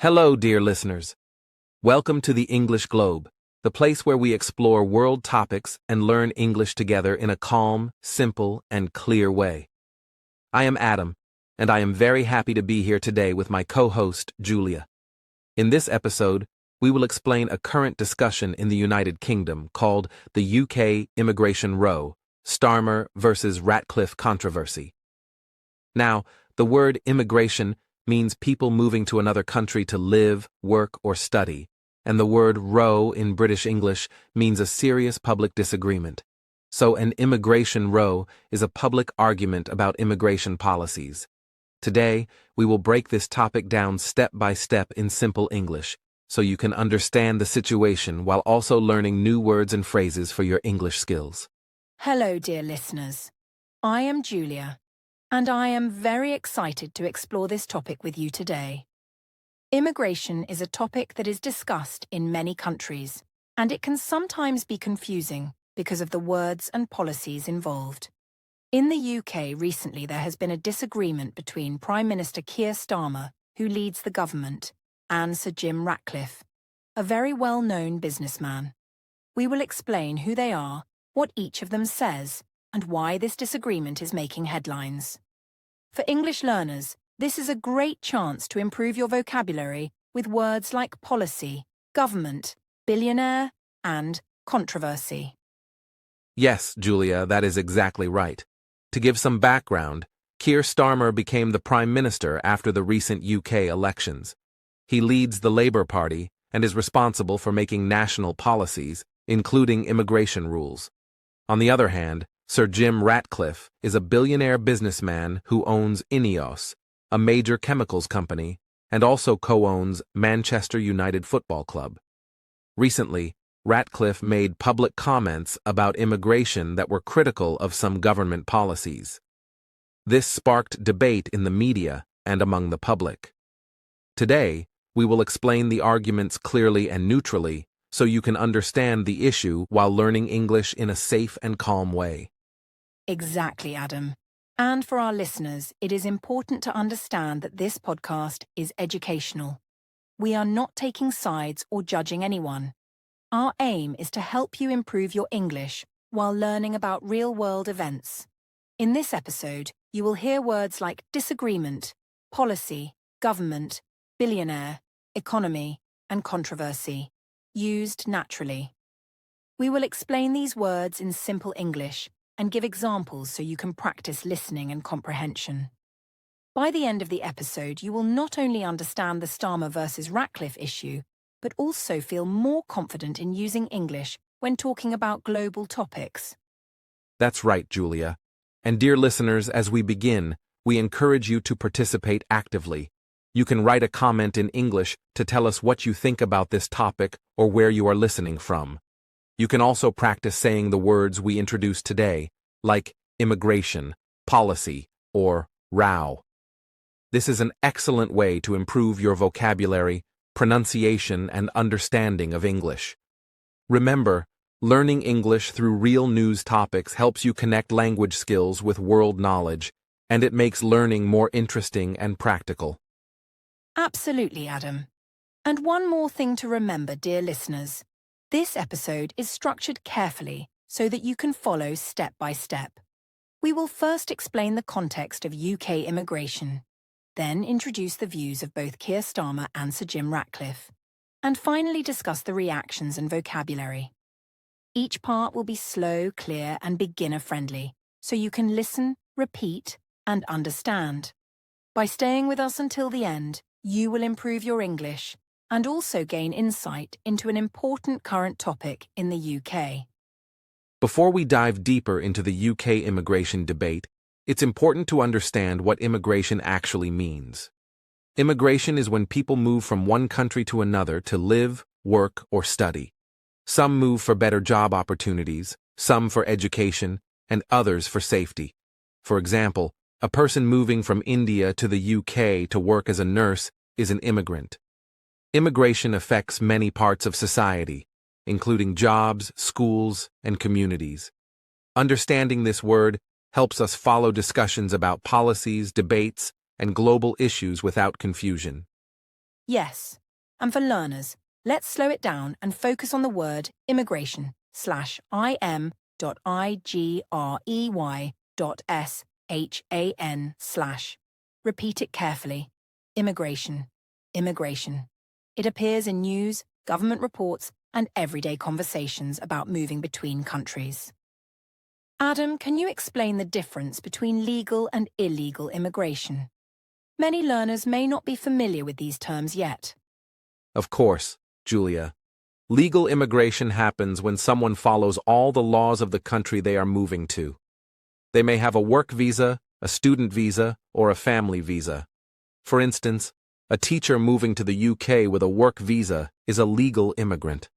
Hello, dear listeners. Welcome to the English Globe, the place where we explore world topics and learn English together in a calm, simple, and clear way. I am Adam, and I am very happy to be here today with my co-host, Julia. In this episode, we will explain a current discussion in the United Kingdom called the UK Immigration Row, Starmer versus Ratcliffe controversy. Now, the word immigration means people moving to another country to live, work, or study, and the word row in British English means a serious public disagreement. So an immigration row is a public argument about immigration policies. Today, we will break this topic down step by step in simple English, so you can understand the situation while also learning new words and phrases for your English skills. Hello, dear listeners. I am Julia, and I am very excited to explore this topic with you today. Immigration is a topic that is discussed in many countries, and it can sometimes be confusing because of the words and policies involved. In the UK recently there has been a disagreement between Prime Minister Keir Starmer, who leads the government, and Sir Jim Ratcliffe, a very well-known businessman. We will explain who they are, what each of them says, and why this disagreement is making headlines. For English learners, this is a great chance to improve your vocabulary with words like policy, government, billionaire, and controversy. Yes, Julia, that is exactly right. To give some background, Kier Starmer became the Prime Minister after the recent UK elections. He leads the Labour Party and is responsible for making national policies, including immigration rules. On the other hand, Sir Jim Ratcliffe is a billionaire businessman who owns Ineos, a major chemicals company, and also co-owns Manchester United Football Club. Recently, Ratcliffe made public comments about immigration that were critical of some government policies. This sparked debate in the media and among the public. Today, we will explain the arguments clearly and neutrally so you can understand the issue while learning English in a safe and calm way. Exactly, Adam. And for our listeners, it is important to understand that this podcast is educational. We are not taking sides or judging anyone. Our aim is to help you improve your English while learning about real-world events. In this episode, you will hear words like disagreement, policy, government, billionaire, economy, and controversy, used naturally. We will explain these words in simple English and give examples so you can practice listening and comprehension. By the end of the episode, you will not only understand the Starmer versus Ratcliffe issue, but also feel more confident in using English when talking about global topics. That's right, Julia. And dear listeners, as we begin, we encourage you to participate actively. You can write a comment in English to tell us what you think about this topic or where you are listening from. You can also practice saying the words we introduced today, like immigration, policy, or row. This is an excellent way to improve your vocabulary, pronunciation, and understanding of English. Remember, learning English through real news topics helps you connect language skills with world knowledge, and it makes learning more interesting and practical. Absolutely, Adam. And one more thing to remember, dear listeners. This episode is structured carefully so that you can follow step by step. We will first explain the context of UK immigration, then introduce the views of both Kier Starmer and Sir Jim Ratcliffe, and finally discuss the reactions and vocabulary. Each part will be slow, clear, and beginner-friendly, so you can listen, repeat, and understand. By staying with us until the end, you will improve your English and also gain insight into an important current topic in the UK. Before we dive deeper into the UK immigration debate, it's important to understand what immigration actually means. Immigration is when people move from one country to another to live, work, or study. Some move for better job opportunities, some for education, and others for safety. For example, a person moving from India to the UK to work as a nurse is an immigrant. Immigration affects many parts of society, including jobs, schools, and communities. Understanding this word helps us follow discussions about policies, debates, and global issues without confusion. Yes. And for learners, let's slow it down and focus on the word immigration /im.igrey.shan/. Repeat it carefully. Immigration. Immigration. It appears in news, government reports, and everyday conversations about moving between countries. Adam, can you explain the difference between legal and illegal immigration? Many learners may not be familiar with these terms yet. Of course, Julia. Legal immigration happens when someone follows all the laws of the country they are moving to. They may have a work visa, a student visa, or a family visa. For instance, a teacher moving to the UK with a work visa is a legal immigrant.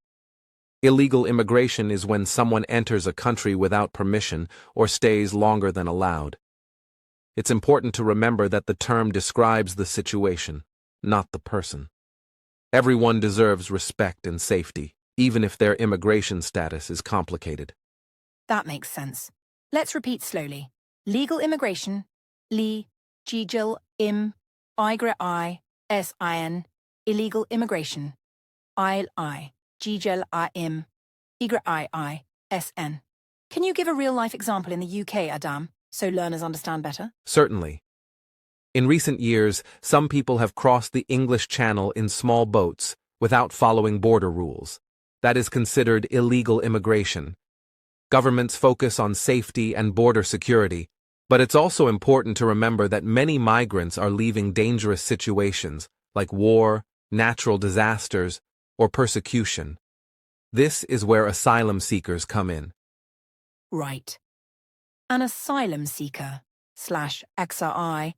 Illegal immigration is when someone enters a country without permission or stays longer than allowed. It's important to remember that the term describes the situation, not the person. Everyone deserves respect and safety, even if their immigration status is complicated. That makes sense. Let's repeat slowly. Legal immigration, li, jigil, im, igre sin. Illegal immigration, I, jigil, im, igre sn. Can you give a real-life example in the UK, Adam, so learners understand better? Certainly. In recent years, some people have crossed the English Channel in small boats without following border rules. That is considered illegal immigration. Governments focus on safety and border security, but it's also important to remember that many migrants are leaving dangerous situations like war, natural disasters, or persecution. This is where asylum seekers come in. Right. An asylum seeker /xri.lemsc.ker/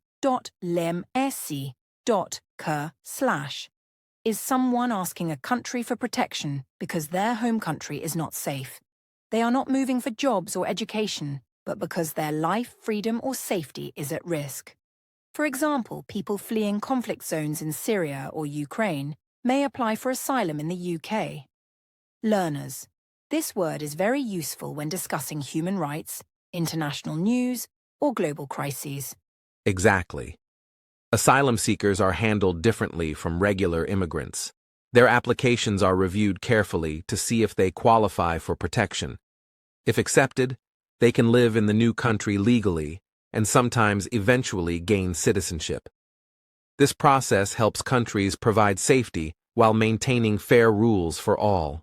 is someone asking a country for protection because their home country is not safe. They are not moving for jobs or education, but because their life, freedom, or safety is at risk. For example, people fleeing conflict zones in Syria or Ukraine may apply for asylum in the UK. Learners, this word is very useful when discussing human rights, international news, or global crises. Exactly. Asylum seekers are handled differently from regular immigrants. Their applications are reviewed carefully to see if they qualify for protection. If accepted, they can live in the new country legally and sometimes eventually gain citizenship. This process helps countries provide safety while maintaining fair rules for all.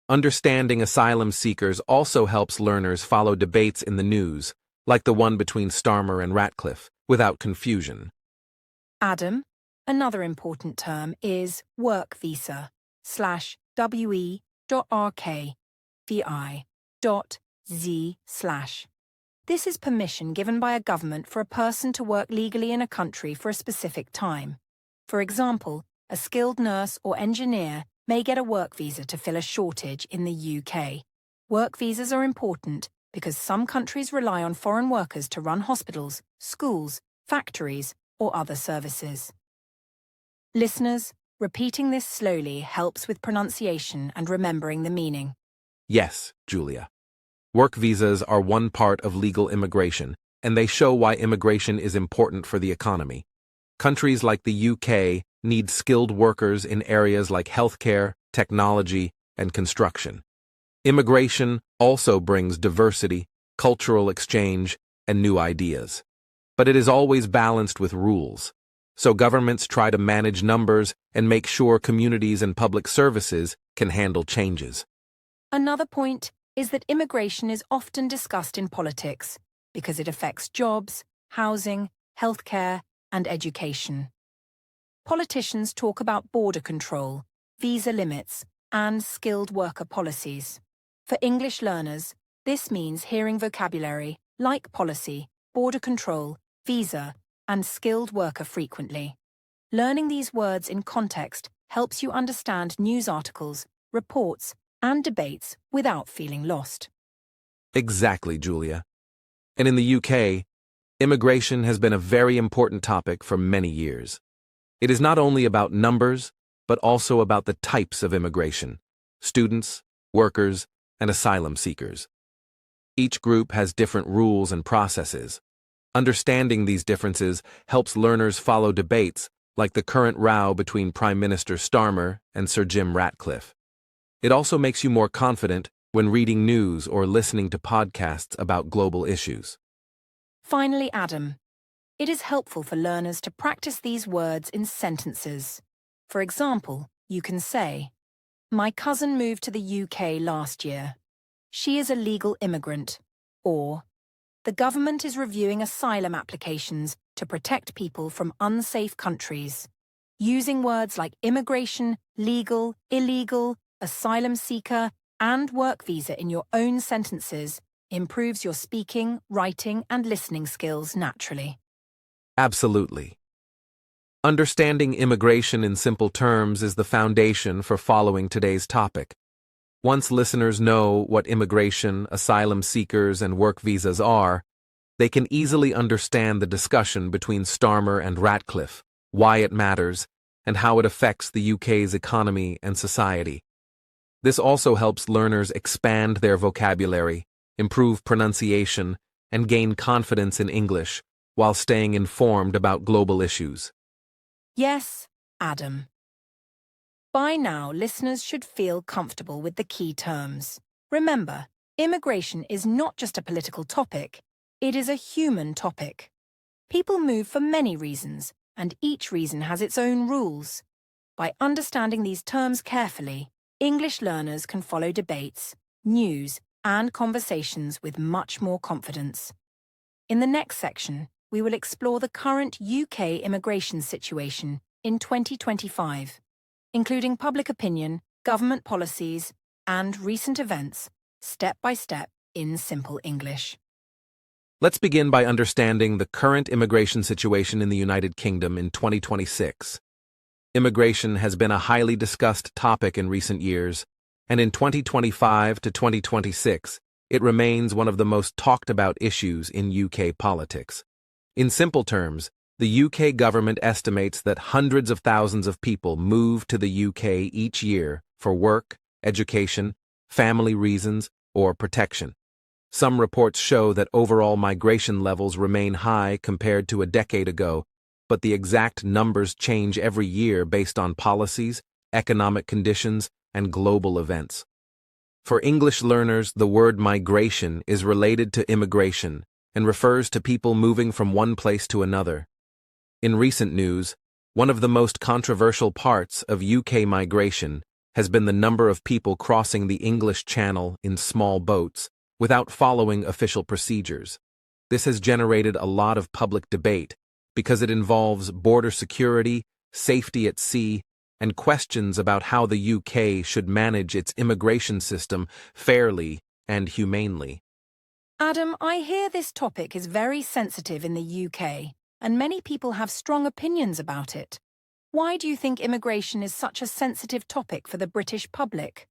Understanding asylum seekers also helps learners follow debates in the news, like the one between Starmer and Ratcliffe, without confusion. Adam, another important term is work visa /we.rkvi.z/. This is permission given by a government for a person to work legally in a country for a specific time. For example, a skilled nurse or engineer may get a work visa to fill a shortage in the UK. Work visas are important because some countries rely on foreign workers to run hospitals, schools, factories, or other services. Listeners, repeating this slowly helps with pronunciation and remembering the meaning. Yes, Julia. Work visas are one part of legal immigration, and they show why immigration is important for the economy. Countries like the UK need skilled workers in areas like healthcare, technology, and construction. Immigration also brings diversity, cultural exchange, and new ideas. But it is always balanced with rules. So governments try to manage numbers and make sure communities and public services can handle changes. Another point is that immigration is often discussed in politics because it affects jobs, housing, healthcare, and education. Politicians talk about border control, visa limits, and skilled worker policies. For English learners, this means hearing vocabulary like policy, border control, visa, and skilled worker frequently. Learning these words in context helps you understand news articles, reports, and debates without feeling lost. Exactly, Julia. And in the UK, immigration has been a very important topic for many years. It is not only about numbers, but also about the types of immigration: students, workers, and asylum seekers. Each group has different rules and processes. Understanding these differences helps learners follow debates like the current row between Prime Minister Starmer and Sir Jim Ratcliffe. It also makes you more confident when reading news or listening to podcasts about global issues. Finally, Adam, it is helpful for learners to practice these words in sentences. For example, you can say, "My cousin moved to the UK last year. She is a legal immigrant." Or, "The government is reviewing asylum applications to protect people from unsafe countries." Using words like immigration, legal, illegal, asylum seeker, and work visa in your own sentences improves your speaking, writing, and listening skills naturally. Absolutely. Understanding immigration in simple terms is the foundation for following today's topic. Once listeners know what immigration, asylum seekers, and work visas are, they can easily understand the discussion between Starmer and Ratcliffe, why it matters, and how it affects the UK's economy and society. This also helps learners expand their vocabulary, improve pronunciation, and gain confidence in English while staying informed about global issues. Yes, Adam. By now, listeners should feel comfortable with the key terms. Remember, immigration is not just a political topic, it is a human topic. People move for many reasons, and each reason has its own rules. By understanding these terms carefully, English learners can follow debates, news, and conversations with much more confidence. In the next section, we will explore the current UK immigration situation in 2025, including public opinion, government policies, and recent events, step by step in simple English. Let's begin by understanding the current immigration situation in the United Kingdom in 2026. Immigration has been a highly discussed topic in recent years, and in 2025 to 2026, it remains one of the most talked about issues in UK politics. In simple terms, the UK government estimates that hundreds of thousands of people move to the UK each year for work, education, family reasons, or protection. Some reports show that overall migration levels remain high compared to a decade ago, but the exact numbers change every year based on policies, economic conditions, and global events. For English learners, the word migration is related to immigration and refers to people moving from one place to another. In recent news, one of the most controversial parts of UK migration has been the number of people crossing the English Channel in small boats without following official procedures. This has generated a lot of public debate because it involves border security, safety at sea, and questions about how the UK should manage its immigration system fairly and humanely. Adam, I hear this topic is very sensitive in the UK, and many people have strong opinions about it. Why do you think immigration is such a sensitive topic for the British public?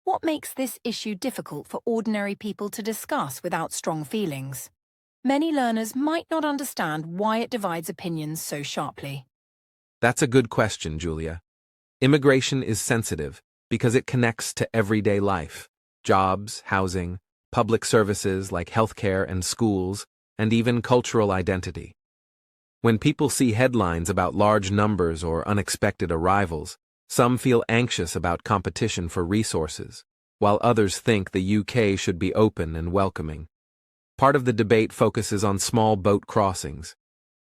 What makes this issue difficult for ordinary people to discuss without strong feelings? Many learners might not understand why it divides opinions so sharply. That's a good question, Julia. Immigration is sensitive because it connects to everyday life, jobs, housing, public services like healthcare and schools, and even cultural identity. When people see headlines about large numbers or unexpected arrivals, some feel anxious about competition for resources, while others think the UK should be open and welcoming. Part of the debate focuses on small boat crossings.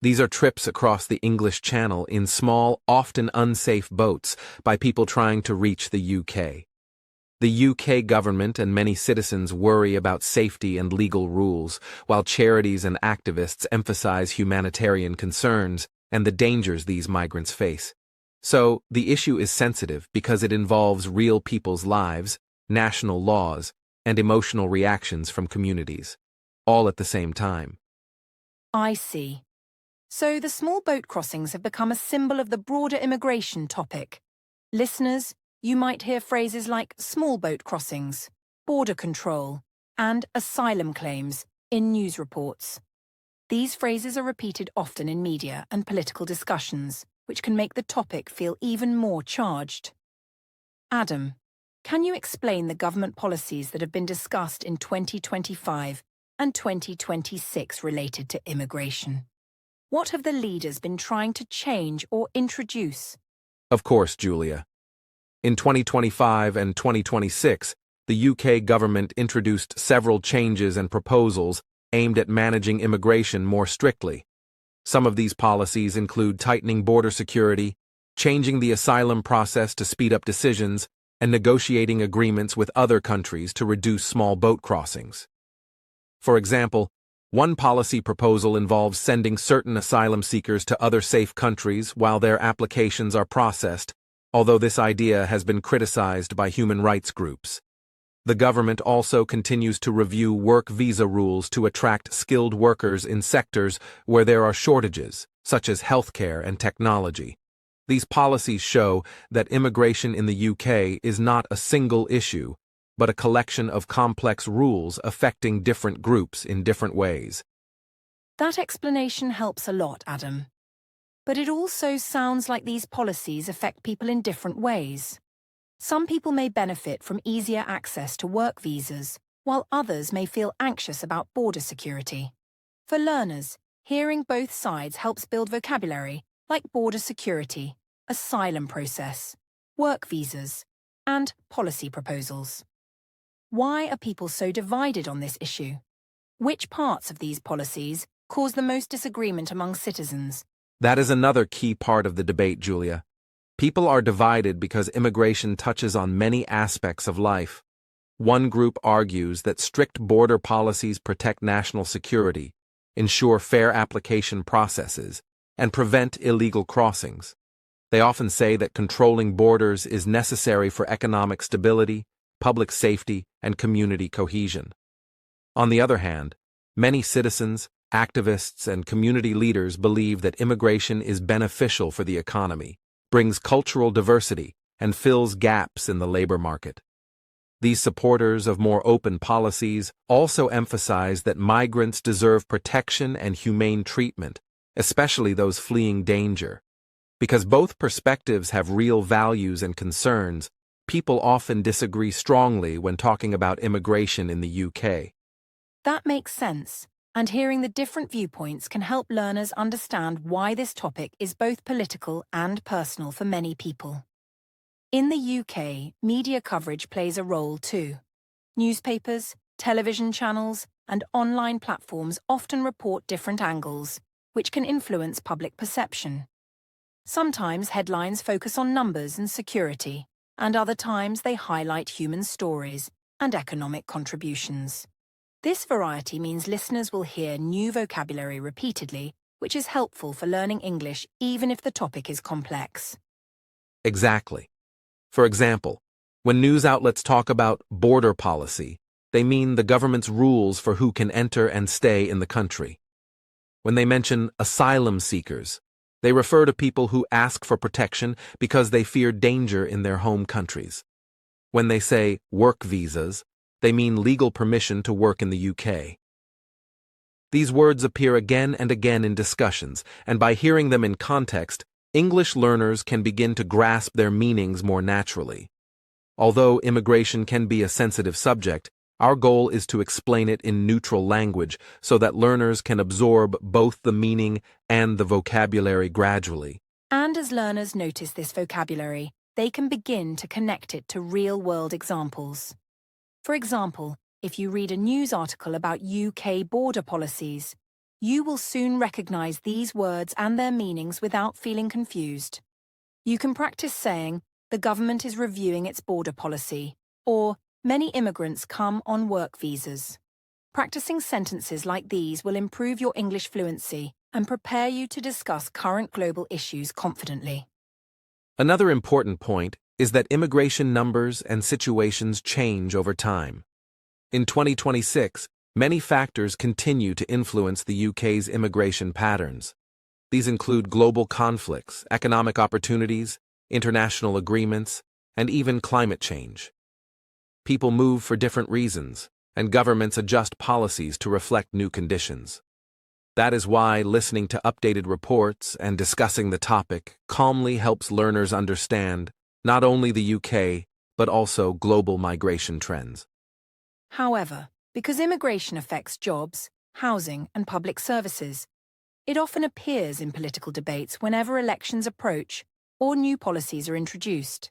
These are trips across the English Channel in small, often unsafe boats by people trying to reach the UK. The UK government and many citizens worry about safety and legal rules, while charities and activists emphasize humanitarian concerns and the dangers these migrants face. So, the issue is sensitive because it involves real people's lives, national laws, and emotional reactions from communities, all at the same time. I see. So the small boat crossings have become a symbol of the broader immigration topic. Listeners, you might hear phrases like small boat crossings, border control, and asylum claims in news reports. These phrases are repeated often in media and political discussions, which can make the topic feel even more charged. Adam, can you explain the government policies that have been discussed in 2025 and 2026 related to immigration? What have the leaders been trying to change or introduce? Of course, Julia. In 2025 and 2026, the UK government introduced several changes and proposals aimed at managing immigration more strictly. Some of these policies include tightening border security, changing the asylum process to speed up decisions, and negotiating agreements with other countries to reduce small boat crossings. For example, one policy proposal involves sending certain asylum seekers to other safe countries while their applications are processed, although this idea has been criticized by human rights groups. The government also continues to review work visa rules to attract skilled workers in sectors where there are shortages, such as healthcare and technology. These policies show that immigration in the UK is not a single issue, but a collection of complex rules affecting different groups in different ways. That explanation helps a lot, Adam. But it also sounds like these policies affect people in different ways. Some people may benefit from easier access to work visas, while others may feel anxious about border security. For learners, hearing both sides helps build vocabulary like border security, asylum process, work visas, and policy proposals. Why are people so divided on this issue? Which parts of these policies cause the most disagreement among citizens? That is another key part of the debate, Julia. People are divided because immigration touches on many aspects of life. One group argues that strict border policies protect national security, ensure fair application processes, and prevent illegal crossings. They often say that controlling borders is necessary for economic stability, public safety, and community cohesion. On the other hand, many citizens, activists, and community leaders believe that immigration is beneficial for the economy, brings cultural diversity, and fills gaps in the labor market. These supporters of more open policies also emphasize that migrants deserve protection and humane treatment, especially those fleeing danger. Because both perspectives have real values and concerns, people often disagree strongly when talking about immigration in the UK. That makes sense, and hearing the different viewpoints can help learners understand why this topic is both political and personal for many people. In the UK, media coverage plays a role too. Newspapers, television channels, and online platforms often report different angles, which can influence public perception. Sometimes headlines focus on numbers and security, and other times they highlight human stories and economic contributions. This variety means listeners will hear new vocabulary repeatedly, which is helpful for learning English even if the topic is complex. Exactly. For example, when news outlets talk about border policy, they mean the government's rules for who can enter and stay in the country. When they mention asylum seekers, they refer to people who ask for protection because they fear danger in their home countries. When they say work visas, they mean legal permission to work in the UK. These words appear again and again in discussions, and by hearing them in context, English learners can begin to grasp their meanings more naturally. Although immigration can be a sensitive subject, our goal is to explain it in neutral language so that learners can absorb both the meaning and the vocabulary gradually. And as learners notice this vocabulary, they can begin to connect it to real-world examples. For example, if you read a news article about UK border policies, you will soon recognise these words and their meanings without feeling confused. You can practice saying, "The government is reviewing its border policy," or "Many immigrants come on work visas." Practicing sentences like these will improve your English fluency and prepare you to discuss current global issues confidently. Another important point is that immigration numbers and situations change over time. In 2026, many factors continue to influence the UK's immigration patterns. These include global conflicts, economic opportunities, international agreements, and even climate change. People move for different reasons, and governments adjust policies to reflect new conditions. That is why listening to updated reports and discussing the topic calmly helps learners understand not only the UK, but also global migration trends. However, because immigration affects jobs, housing, and public services, It often appears in political debates whenever elections approach or new policies are introduced.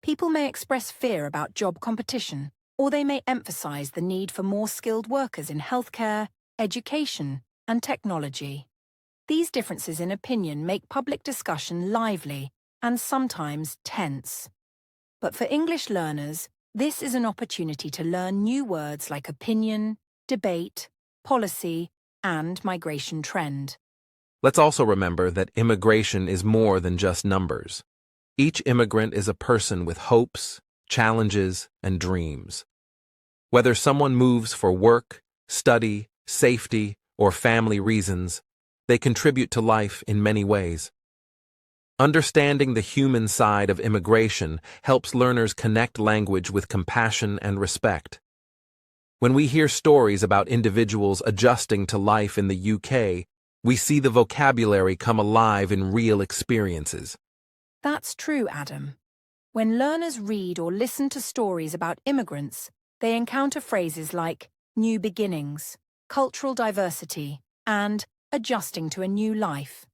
People may express fear about job competition, or they may emphasize the need for more skilled workers in healthcare, education, and technology. These differences in opinion make public discussion lively and sometimes tense. But for English learners, this is an opportunity to learn new words like opinion, debate, policy, and migration trend. Let's also remember that immigration is more than just numbers. Each immigrant is a person with hopes, challenges, and dreams. Whether someone moves for work, study, safety, or family reasons, they contribute to life in many ways. Understanding the human side of immigration helps learners connect language with compassion and respect. When we hear stories about individuals adjusting to life in the UK, we see the vocabulary come alive in real experiences. That's true, Adam. When learners read or listen to stories about immigrants, they encounter phrases like new beginnings, cultural diversity, and adjusting to a new life.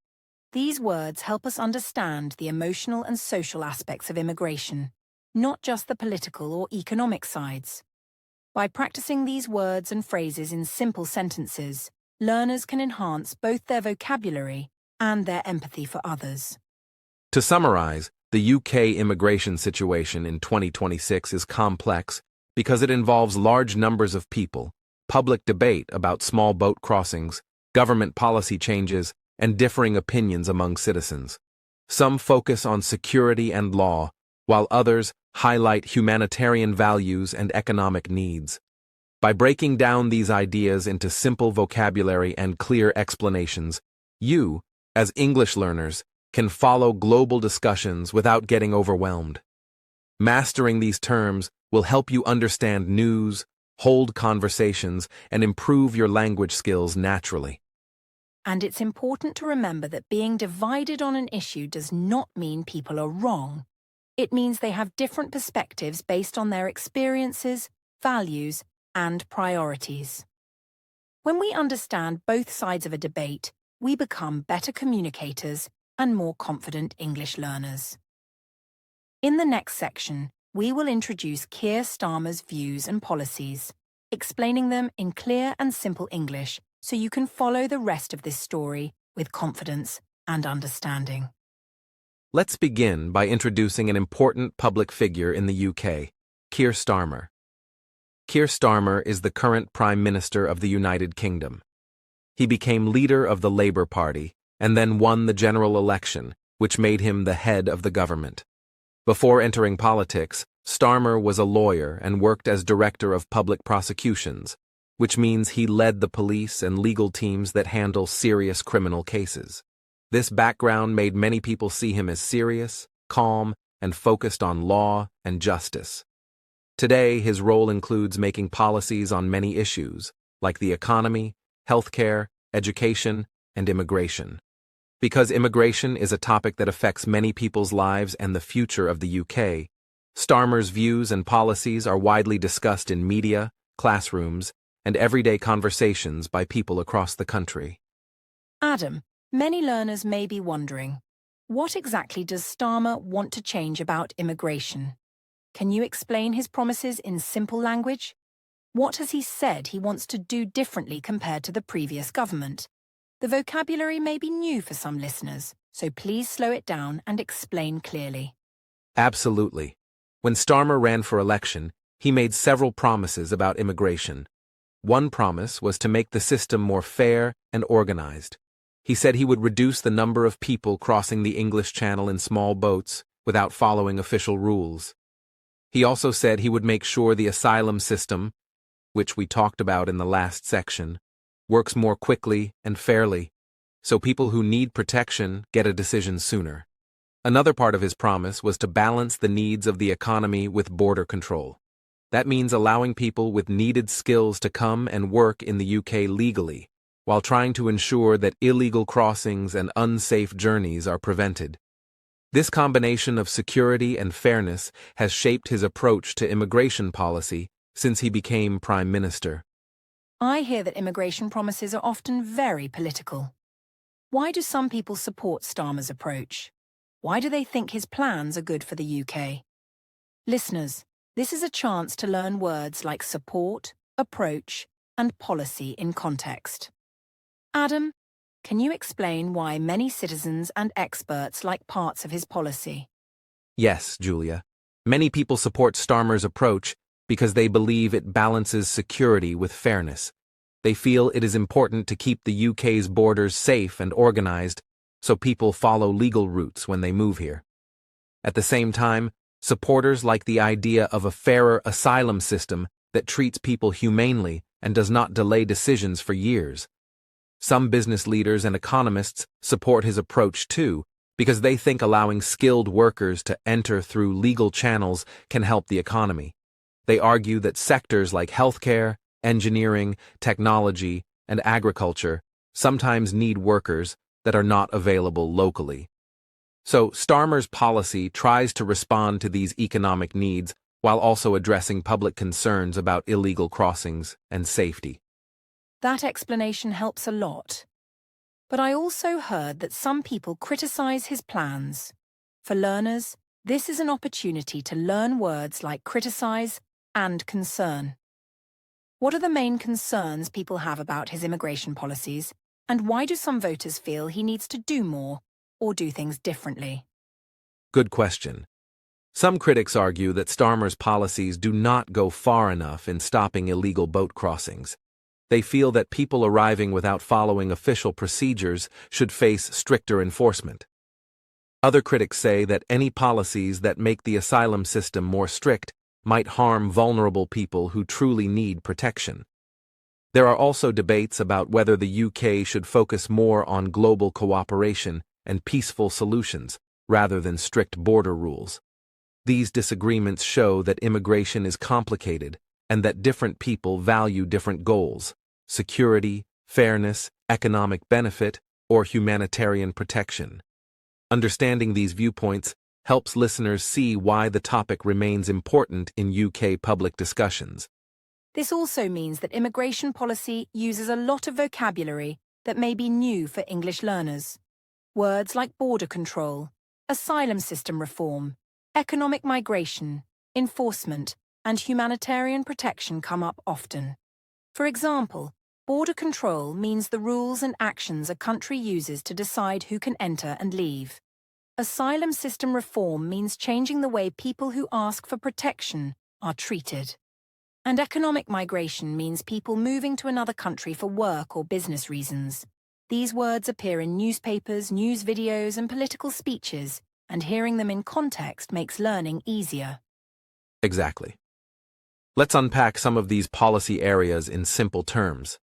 These words help us understand the emotional and social aspects of immigration, not just the political or economic sides. By practicing these words and phrases in simple sentences, learners can enhance both their vocabulary and their empathy for others. To summarize, the UK immigration situation in 2026 is complex because it involves large numbers of people, public debate about small boat crossings, government policy changes, and differing opinions among citizens. Some focus on security and law, while others highlight humanitarian values and economic needs. By breaking down these ideas into simple vocabulary and clear explanations, you, as English learners, can follow global discussions without getting overwhelmed. Mastering these terms will help you understand news, hold conversations, and improve your language skills naturally. And it's important to remember that being divided on an issue does not mean people are wrong. It means they have different perspectives based on their experiences, values, and priorities. When we understand both sides of a debate, we become better communicators and more confident English learners. In the next section, we will introduce Kier Starmer's views and policies, explaining them in clear and simple English so you can follow the rest of this story with confidence and understanding. Let's begin by introducing an important public figure in the UK, Keir Starmer. Kier Starmer is the current Prime Minister of the United Kingdom. He became leader of the Labour Party and then won the general election, which made him the head of the government. Before entering politics, Starmer was a lawyer and worked as Director of Public Prosecutions, which means he led the police and legal teams that handle serious criminal cases. This background made many people see him as serious, calm, and focused on law and justice. Today, his role includes making policies on many issues, like the economy, healthcare, education, and immigration. Because immigration is a topic that affects many people's lives and the future of the UK, Starmer's views and policies are widely discussed in media, classrooms, and everyday conversations by people across the country. Adam, many learners may be wondering, what exactly does Starmer want to change about immigration? Can you explain his promises in simple language? What has he said he wants to do differently compared to the previous government? The vocabulary may be new for some listeners, so please slow it down and explain clearly. Absolutely. When Starmer ran for election, he made several promises about immigration. One promise was to make the system more fair and organized. He said he would reduce the number of people crossing the English Channel in small boats without following official rules. He also said he would make sure the asylum system, which we talked about in the last section, works more quickly and fairly, so people who need protection get a decision sooner. Another part of his promise was to balance the needs of the economy with border control. That means allowing people with needed skills to come and work in the UK legally, while trying to ensure that illegal crossings and unsafe journeys are prevented. This combination of security and fairness has shaped his approach to immigration policy since he became Prime Minister. I hear that immigration promises are often very political. Why do some people support Starmer's approach? Why do they think his plans are good for the UK? Listeners, this is a chance to learn words like support, approach, and policy in context. Adam, can you explain why many citizens and experts like parts of his policy? Yes, Julia. Many people support Starmer's approach because they believe it balances security with fairness. They feel it is important to keep the UK's borders safe and organized so people follow legal routes when they move here. At the same time, supporters like the idea of a fairer asylum system that treats people humanely and does not delay decisions for years. Some business leaders and economists support his approach too, because they think allowing skilled workers to enter through legal channels can help the economy. They argue that sectors like healthcare, engineering, technology, and agriculture sometimes need workers that are not available locally. So Starmer's policy tries to respond to these economic needs while also addressing public concerns about illegal crossings and safety. That explanation helps a lot. But I also heard that some people criticize his plans. For learners, this is an opportunity to learn words like criticize and concern. What are the main concerns people have about his immigration policies, and why do some voters feel he needs to do more or do things differently? Good question. Some critics argue that Starmer's policies do not go far enough in stopping illegal boat crossings. They feel that people arriving without following official procedures should face stricter enforcement. Other critics say that any policies that make the asylum system more strict might harm vulnerable people who truly need protection. There are also debates about whether the UK should focus more on global cooperation and peaceful solutions rather than strict border rules. These disagreements show that immigration is complicated and that different people value different goals: security, fairness, economic benefit, or humanitarian protection. Understanding these viewpoints helps listeners see why the topic remains important in UK public discussions. This also means that immigration policy uses a lot of vocabulary that may be new for English learners. Words like border control, asylum system reform, economic migration, enforcement, and humanitarian protection come up often. For example, border control means the rules and actions a country uses to decide who can enter and leave. Asylum system reform means changing the way people who ask for protection are treated. And economic migration means people moving to another country for work or business reasons. These words appear in newspapers, news videos, and political speeches, and hearing them in context makes learning easier. Exactly. Let's unpack some of these policy areas in simple terms.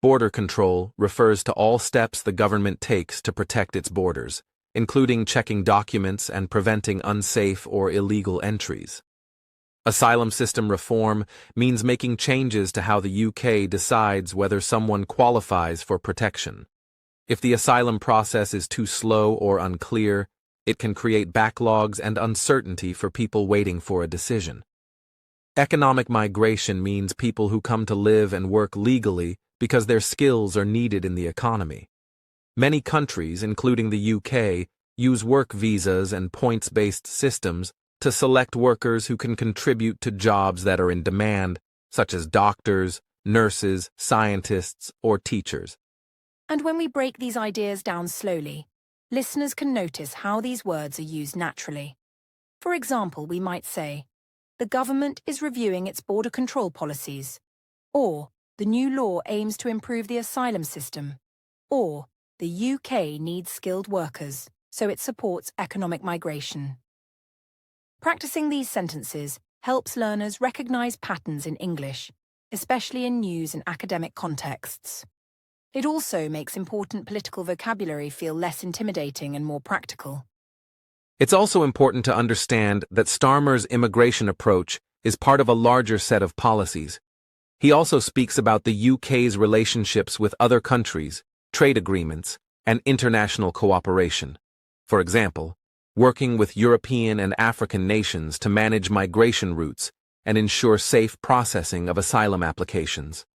Border control refers to all steps the government takes to protect its borders, including checking documents and preventing unsafe or illegal entries. Asylum system reform means making changes to how the UK decides whether someone qualifies for protection. If the asylum process is too slow or unclear, it can create backlogs and uncertainty for people waiting for a decision. Economic migration means people who come to live and work legally because their skills are needed in the economy. Many countries, including the UK, use work visas and points-based systems to select workers who can contribute to jobs that are in demand, such as doctors, nurses, scientists, or teachers. And when we break these ideas down slowly, listeners can notice how these words are used naturally. For example, we might say, the government is reviewing its border control policies, or the new law aims to improve the asylum system, or the UK needs skilled workers, so it supports economic migration. Practicing these sentences helps learners recognize patterns in English, especially in news and academic contexts. It also makes important political vocabulary feel less intimidating and more practical. It's also important to understand that Starmer's immigration approach is part of a larger set of policies. He also speaks about the UK's relationships with other countries, trade agreements, and international cooperation. For example, working with European and African nations to manage migration routes and ensure safe processing of asylum applications.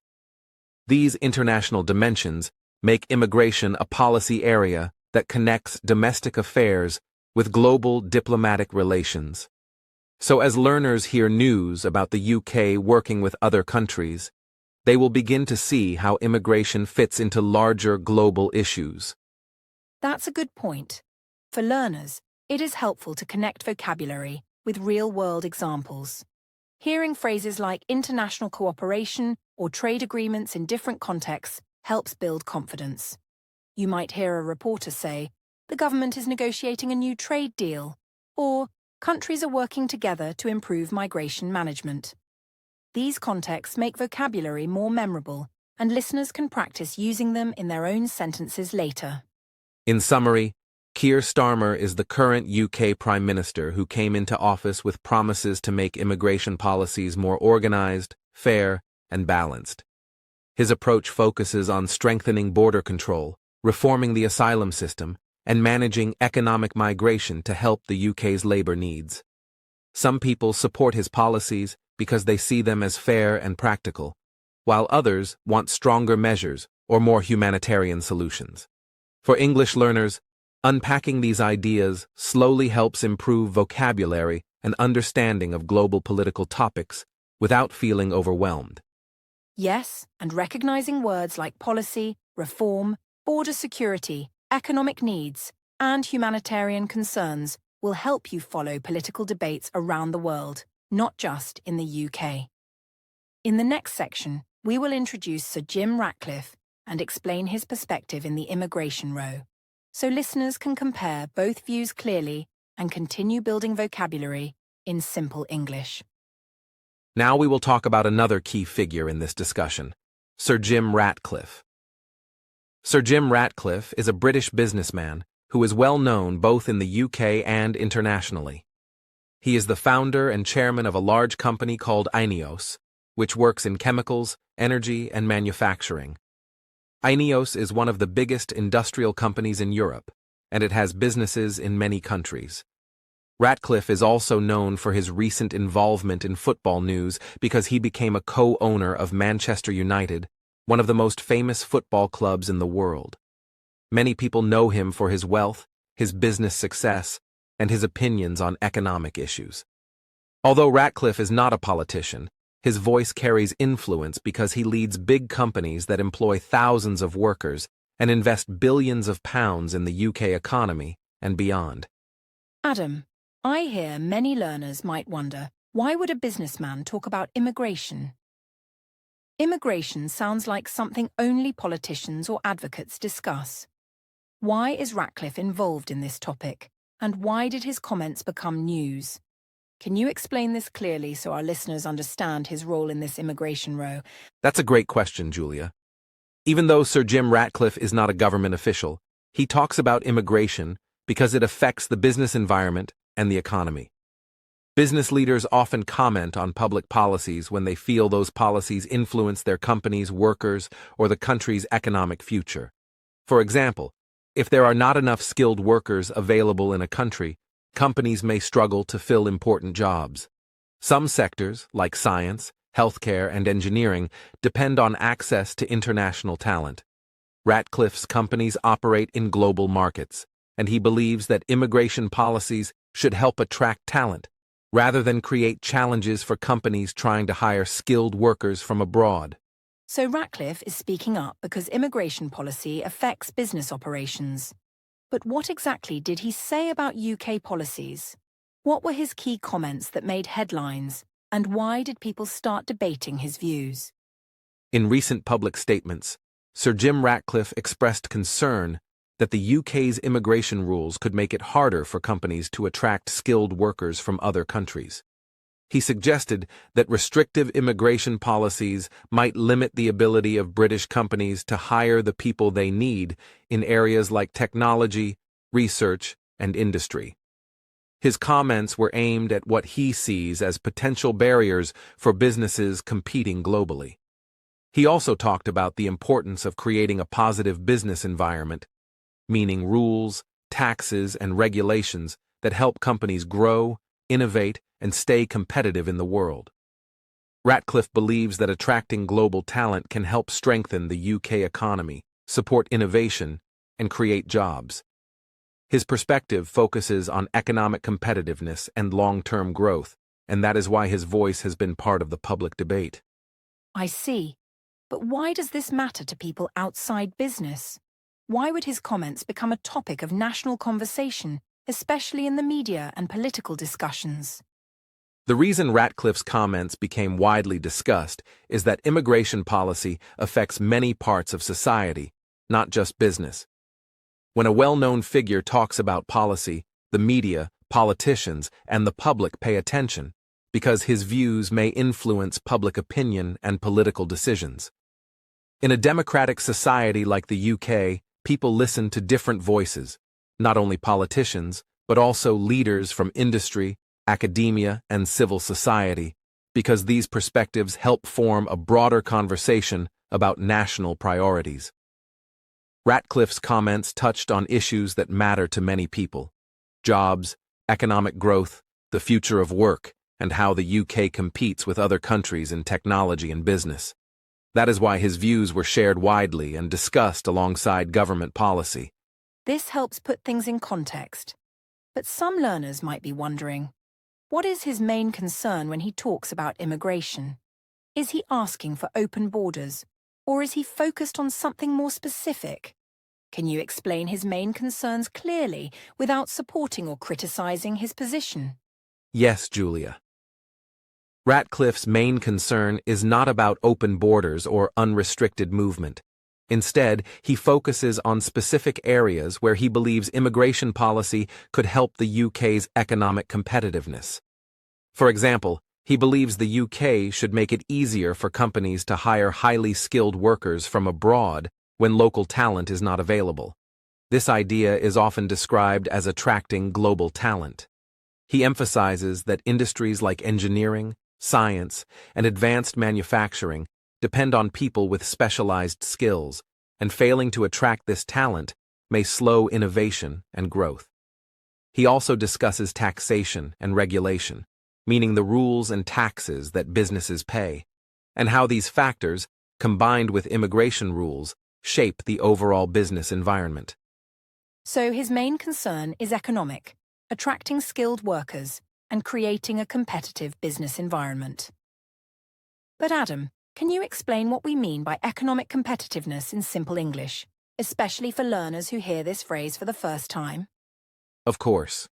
These international dimensions make immigration a policy area that connects domestic affairs with global diplomatic relations. So as learners hear news about the UK working with other countries, they will begin to see how immigration fits into larger global issues. That's a good point. For learners, it is helpful to connect vocabulary with real-world examples. Hearing phrases like international cooperation or trade agreements in different contexts helps build confidence. You might hear a reporter say, "The government is negotiating a new trade deal," or "Countries are working together to improve migration management." These contexts make vocabulary more memorable, and listeners can practice using them in their own sentences later. In summary, Keir Starmer is the current UK Prime Minister who came into office with promises to make immigration policies more organized, fair, and balanced. His approach focuses on strengthening border control, reforming the asylum system, and managing economic migration to help the UK's labor needs. Some people support his policies because they see them as fair and practical, while others want stronger measures or more humanitarian solutions. For English learners, unpacking these ideas slowly helps improve vocabulary and understanding of global political topics without feeling overwhelmed. Yes, and recognizing words like policy, reform, border security, economic needs, and humanitarian concerns will help you follow political debates around the world, not just in the UK. In the next section, we will introduce Sir Jim Ratcliffe and explain his perspective in the immigration row, so listeners can compare both views clearly and continue building vocabulary in simple English. Now we will talk about another key figure in this discussion, Sir Jim Ratcliffe. Sir Jim Ratcliffe is a British businessman who is well known both in the UK and internationally. He is the founder and chairman of a large company called INEOS, which works in chemicals, energy, and manufacturing. INEOS is one of the biggest industrial companies in Europe, and it has businesses in many countries. Ratcliffe is also known for his recent involvement in football news because he became a co-owner of Manchester United, one of the most famous football clubs in the world. Many people know him for his wealth, his business success, and his opinions on economic issues. Although Ratcliffe is not a politician, his voice carries influence because he leads big companies that employ thousands of workers and invest billions of pounds in the UK economy and beyond. Adam, I hear many learners might wonder, why would a businessman talk about immigration? Immigration sounds like something only politicians or advocates discuss. Why is Ratcliffe involved in this topic, and why did his comments become news? Can you explain this clearly so our listeners understand his role in this immigration row? That's a great question, Julia. Even though Sir Jim Ratcliffe is not a government official, he talks about immigration because it affects the business environment and the economy. Business leaders often comment on public policies when they feel those policies influence their company's workers or the country's economic future. For example, if there are not enough skilled workers available in a country, companies may struggle to fill important jobs. Some sectors, like science, healthcare, and engineering, depend on access to international talent. Ratcliffe's companies operate in global markets, and he believes that immigration policies should help attract talent, rather than create challenges for companies trying to hire skilled workers from abroad. So Ratcliffe is speaking up because immigration policy affects business operations. But what exactly did he say about UK policies? What were his key comments that made headlines, and why did people start debating his views? In recent public statements, Sir Jim Ratcliffe expressed concern that the UK's immigration rules could make it harder for companies to attract skilled workers from other countries. He suggested that restrictive immigration policies might limit the ability of British companies to hire the people they need in areas like technology, research, and industry. His comments were aimed at what he sees as potential barriers for businesses competing globally. He also talked about the importance of creating a positive business environment, meaning rules, taxes, and regulations that help companies grow, innovate, and stay competitive in the world. Ratcliffe believes that attracting global talent can help strengthen the UK economy support innovation, and create jobs. His perspective focuses on economic competitiveness and long-term growth, and that is why his voice has been part of the public debate. I see. But why does this matter to people outside business? Why would his comments become a topic of national conversation, especially in the media and political discussions? The reason Ratcliffe's comments became widely discussed is that immigration policy affects many parts of society, not just business. When a well-known figure talks about policy, the media, politicians, and the public pay attention, because his views may influence public opinion and political decisions. In a democratic society like the UK, people listen to different voices, not only politicians, but also leaders from industry, academia, and civil society, because these perspectives help form a broader conversation about national priorities. Ratcliffe's comments touched on issues that matter to many people: jobs, economic growth, the future of work, and how the UK competes with other countries in technology and business. That is why his views were shared widely and discussed alongside government policy. This helps put things in context. But some learners might be wondering, what is his main concern when he talks about immigration? Is he asking for open borders, or is he focused on something more specific? Can you explain his main concerns clearly without supporting or criticizing his position? Yes, Julia. Ratcliffe's main concern is not about open borders or unrestricted movement. Instead, he focuses on specific areas where he believes immigration policy could help the UK's economic competitiveness. For example, he believes the UK should make it easier for companies to hire highly skilled workers from abroad when local talent is not available. This idea is often described as attracting global talent. He emphasizes that industries like engineering, science, and advanced manufacturing depend on people with specialized skills, and failing to attract this talent may slow innovation and growth. He also discusses taxation and regulation, meaning the rules and taxes that businesses pay, and how these factors, combined with immigration rules, shape the overall business environment. So his main concern is economic, attracting skilled workers, and creating a competitive business environment. But Adam, can you explain what we mean by economic competitiveness in simple English, especially for learners who hear this phrase for the first time? Of course.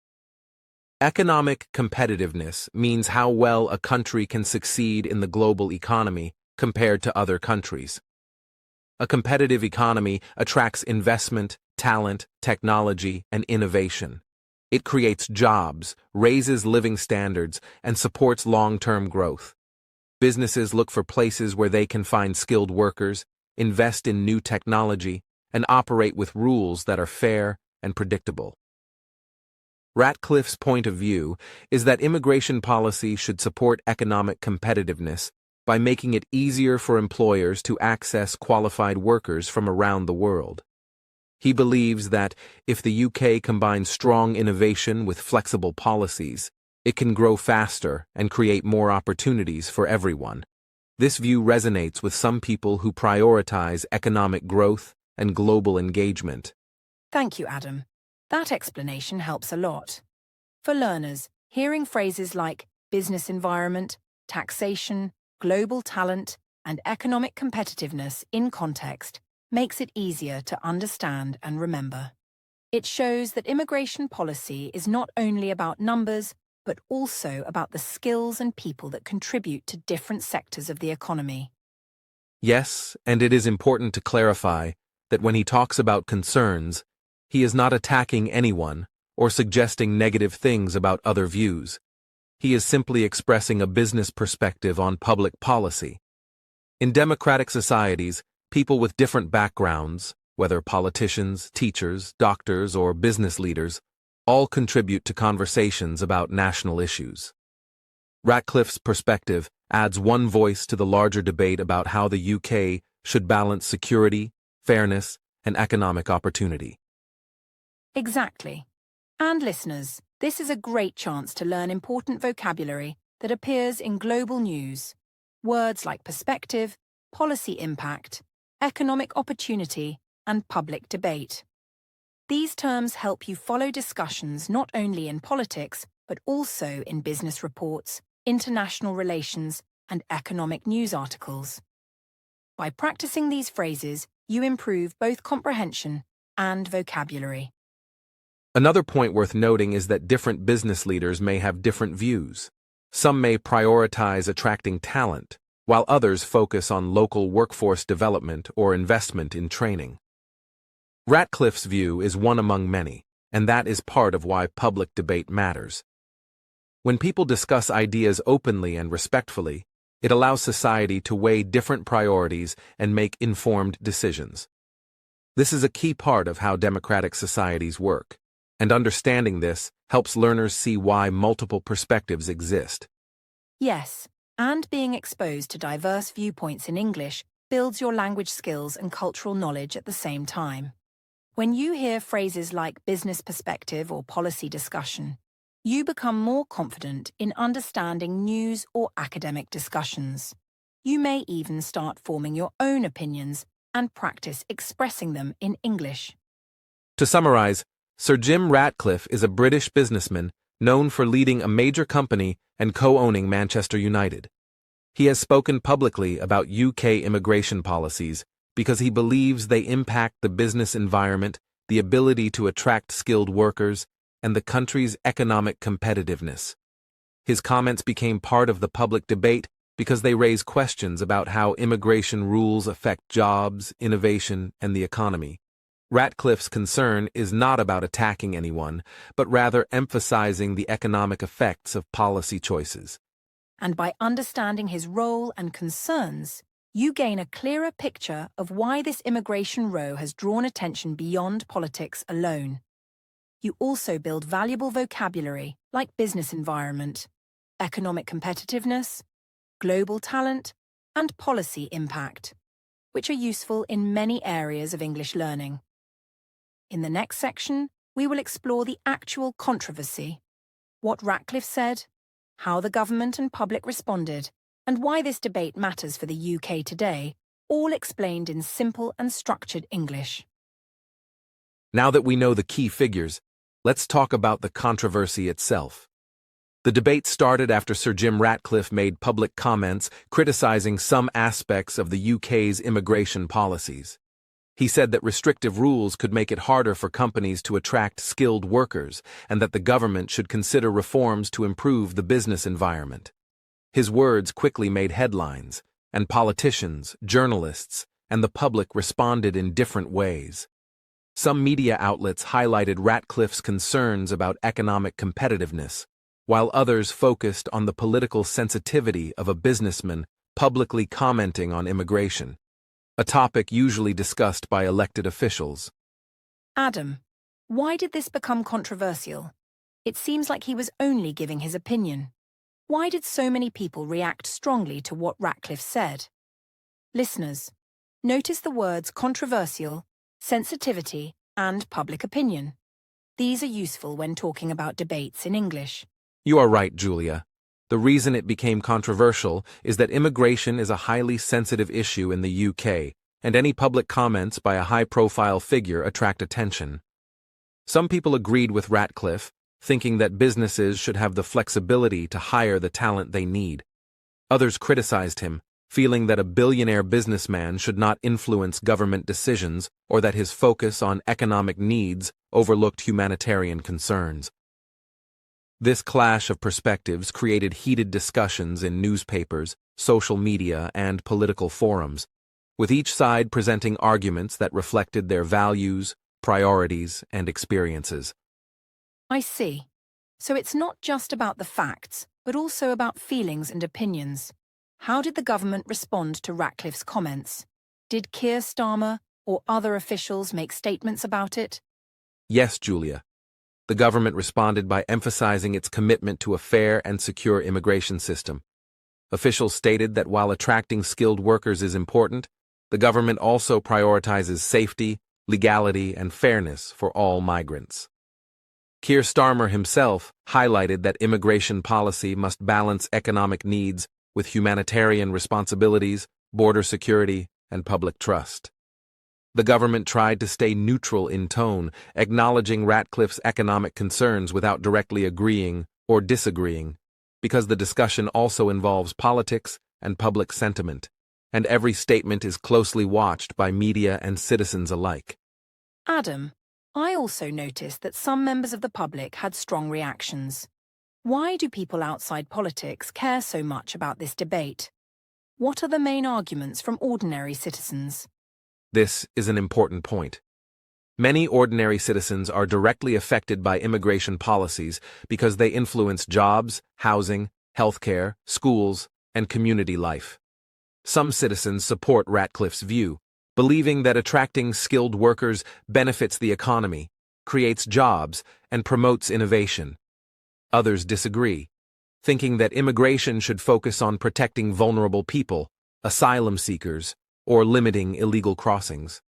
Economic competitiveness means how well a country can succeed in the global economy compared to other countries. A competitive economy attracts investment, talent, technology, and innovation. It creates jobs, raises living standards, and supports long-term growth. Businesses look for places where they can find skilled workers, invest in new technology, and operate with rules that are fair and predictable. Ratcliffe's point of view is that immigration policy should support economic competitiveness by making it easier for employers to access qualified workers from around the world. He believes that if the UK combines strong innovation with flexible policies, it can grow faster and create more opportunities for everyone. This view resonates with some people who prioritize economic growth and global engagement. Thank you, Adam. That explanation helps a lot. For learners, hearing phrases like business environment, taxation, global talent, and economic competitiveness in context makes it easier to understand and remember. It shows that immigration policy is not only about numbers, but also about the skills and people that contribute to different sectors of the economy. Yes, and it is important to clarify that when he talks about concerns, he is not attacking anyone or suggesting negative things about other views. He is simply expressing a business perspective on public policy. In democratic societies, people with different backgrounds, whether politicians, teachers, doctors, or business leaders, all contribute to conversations about national issues. Ratcliffe's perspective adds one voice to the larger debate about how the UK should balance security, fairness, and economic opportunity. Exactly. And listeners, this is a great chance to learn important vocabulary that appears in global news. Words like perspective, policy impact, economic opportunity, and public debate. These terms help you follow discussions not only in politics, but also in business reports, international relations, and economic news articles. By practicing these phrases, you improve both comprehension and vocabulary. Another point worth noting is that different business leaders may have different views. Some may prioritize attracting talent, while others focus on local workforce development or investment in training. Ratcliffe's view is one among many, and that is part of why public debate matters. When people discuss ideas openly and respectfully, it allows society to weigh different priorities and make informed decisions. This is a key part of how democratic societies work, and understanding this helps learners see why multiple perspectives exist. Yes, and being exposed to diverse viewpoints in English builds your language skills and cultural knowledge at the same time. When you hear phrases like business perspective or policy discussion, you become more confident in understanding news or academic discussions. You may even start forming your own opinions and practice expressing them in English. To summarize, Sir Jim Ratcliffe is a British businessman known for leading a major company and co-owning Manchester United. He has spoken publicly about UK immigration policies because he believes they impact the business environment, the ability to attract skilled workers, and the country's economic competitiveness. His comments became part of the public debate because they raise questions about how immigration rules affect jobs, innovation, and the economy. Ratcliffe's concern is not about attacking anyone, but rather emphasizing the economic effects of policy choices. And by understanding his role and concerns, you gain a clearer picture of why this immigration row has drawn attention beyond politics alone. You also build valuable vocabulary like business environment, economic competitiveness, global talent, and policy impact, which are useful in many areas of English learning. In the next section, we will explore the actual controversy, what Ratcliffe said, how the government and public responded, and why this debate matters for the UK today, all explained in simple and structured English. Now that we know the key figures, let's talk about the controversy itself. The debate started after Sir Jim Ratcliffe made public comments criticizing some aspects of the UK's immigration policies. He said that restrictive rules could make it harder for companies to attract skilled workers and that the government should consider reforms to improve the business environment. His words quickly made headlines, and politicians, journalists, and the public responded in different ways. Some media outlets highlighted Ratcliffe's concerns about economic competitiveness, while others focused on the political sensitivity of a businessman publicly commenting on immigration, a topic usually discussed by elected officials. Adam, why did this become controversial? It seems like he was only giving his opinion. Why did so many people react strongly to what Ratcliffe said? Listeners, notice the words controversial, sensitivity, and public opinion. These are useful when talking about debates in English. You are right, Julia. The reason it became controversial is that immigration is a highly sensitive issue in the UK, and any public comments by a high-profile figure attract attention. Some people agreed with Ratcliffe, thinking that businesses should have the flexibility to hire the talent they need. Others criticized him, feeling that a billionaire businessman should not influence government decisions or that his focus on economic needs overlooked humanitarian concerns. This clash of perspectives created heated discussions in newspapers, social media, and political forums, with each side presenting arguments that reflected their values, priorities, and experiences. I see. So it's not just about the facts, but also about feelings and opinions. How did the government respond to Ratcliffe's comments? Did Kier Starmer or other officials make statements about it? Yes, Julia. The government responded by emphasizing its commitment to a fair and secure immigration system. Officials stated that while attracting skilled workers is important, the government also prioritizes safety, legality, and fairness for all migrants. Kier Starmer himself highlighted that immigration policy must balance economic needs with humanitarian responsibilities, border security, and public trust. The government tried to stay neutral in tone, acknowledging Ratcliffe's economic concerns without directly agreeing or disagreeing, because the discussion also involves politics and public sentiment, and every statement is closely watched by media and citizens alike. Adam, I also noticed that some members of the public had strong reactions. Why do people outside politics care so much about this debate? What are the main arguments from ordinary citizens? This is an important point. Many ordinary citizens are directly affected by immigration policies because they influence jobs, housing, healthcare, schools, and community life. Some citizens support Ratcliffe's view, believing that attracting skilled workers benefits the economy, creates jobs, and promotes innovation. Others disagree, thinking that immigration should focus on protecting vulnerable people, asylum seekers, or limiting illegal crossings.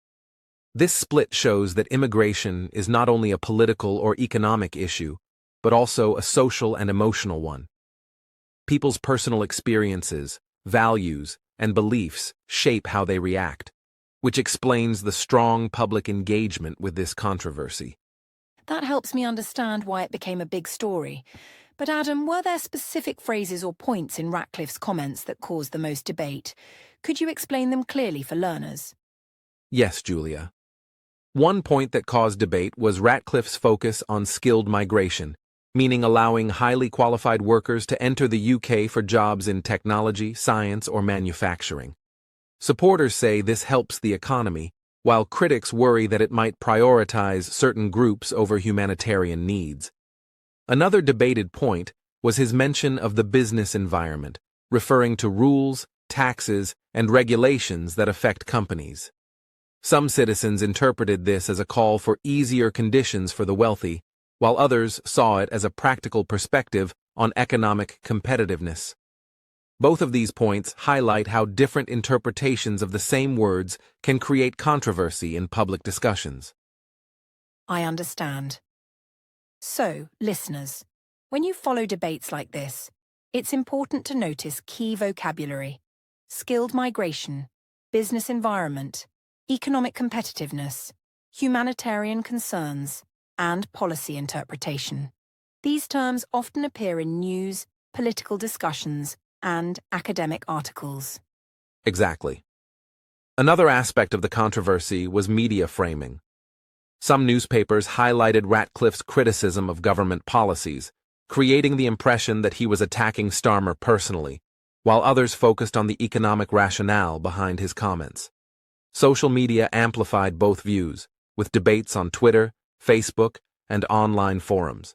This split shows that immigration is not only a political or economic issue, but also a social and emotional one. People's personal experiences, values, and beliefs shape how they react, which explains the strong public engagement with this controversy. That helps me understand why it became a big story. But Adam, were there specific phrases or points in Ratcliffe's comments that caused the most debate? Could you explain them clearly for learners? Yes, Julia. One point that caused debate was Ratcliffe's focus on skilled migration, meaning allowing highly qualified workers to enter the UK for jobs in technology, science, or manufacturing. Supporters say this helps the economy, while critics worry that it might prioritize certain groups over humanitarian needs. Another debated point was his mention of the business environment, referring to rules, taxes, and regulations that affect companies. Some citizens interpreted this as a call for easier conditions for the wealthy, while others saw it as a practical perspective on economic competitiveness. Both of these points highlight how different interpretations of the same words can create controversy in public discussions. I understand. So, listeners, when you follow debates like this, it's important to notice key vocabulary: skilled migration, business environment, economic competitiveness, humanitarian concerns, and policy interpretation. These terms often appear in news, political discussions, and academic articles. Exactly. Another aspect of the controversy was media framing. Some newspapers highlighted Ratcliffe's criticism of government policies, creating the impression that he was attacking Starmer personally, while others focused on the economic rationale behind his comments. Social media amplified both views, with debates on Twitter, Facebook, and online forums.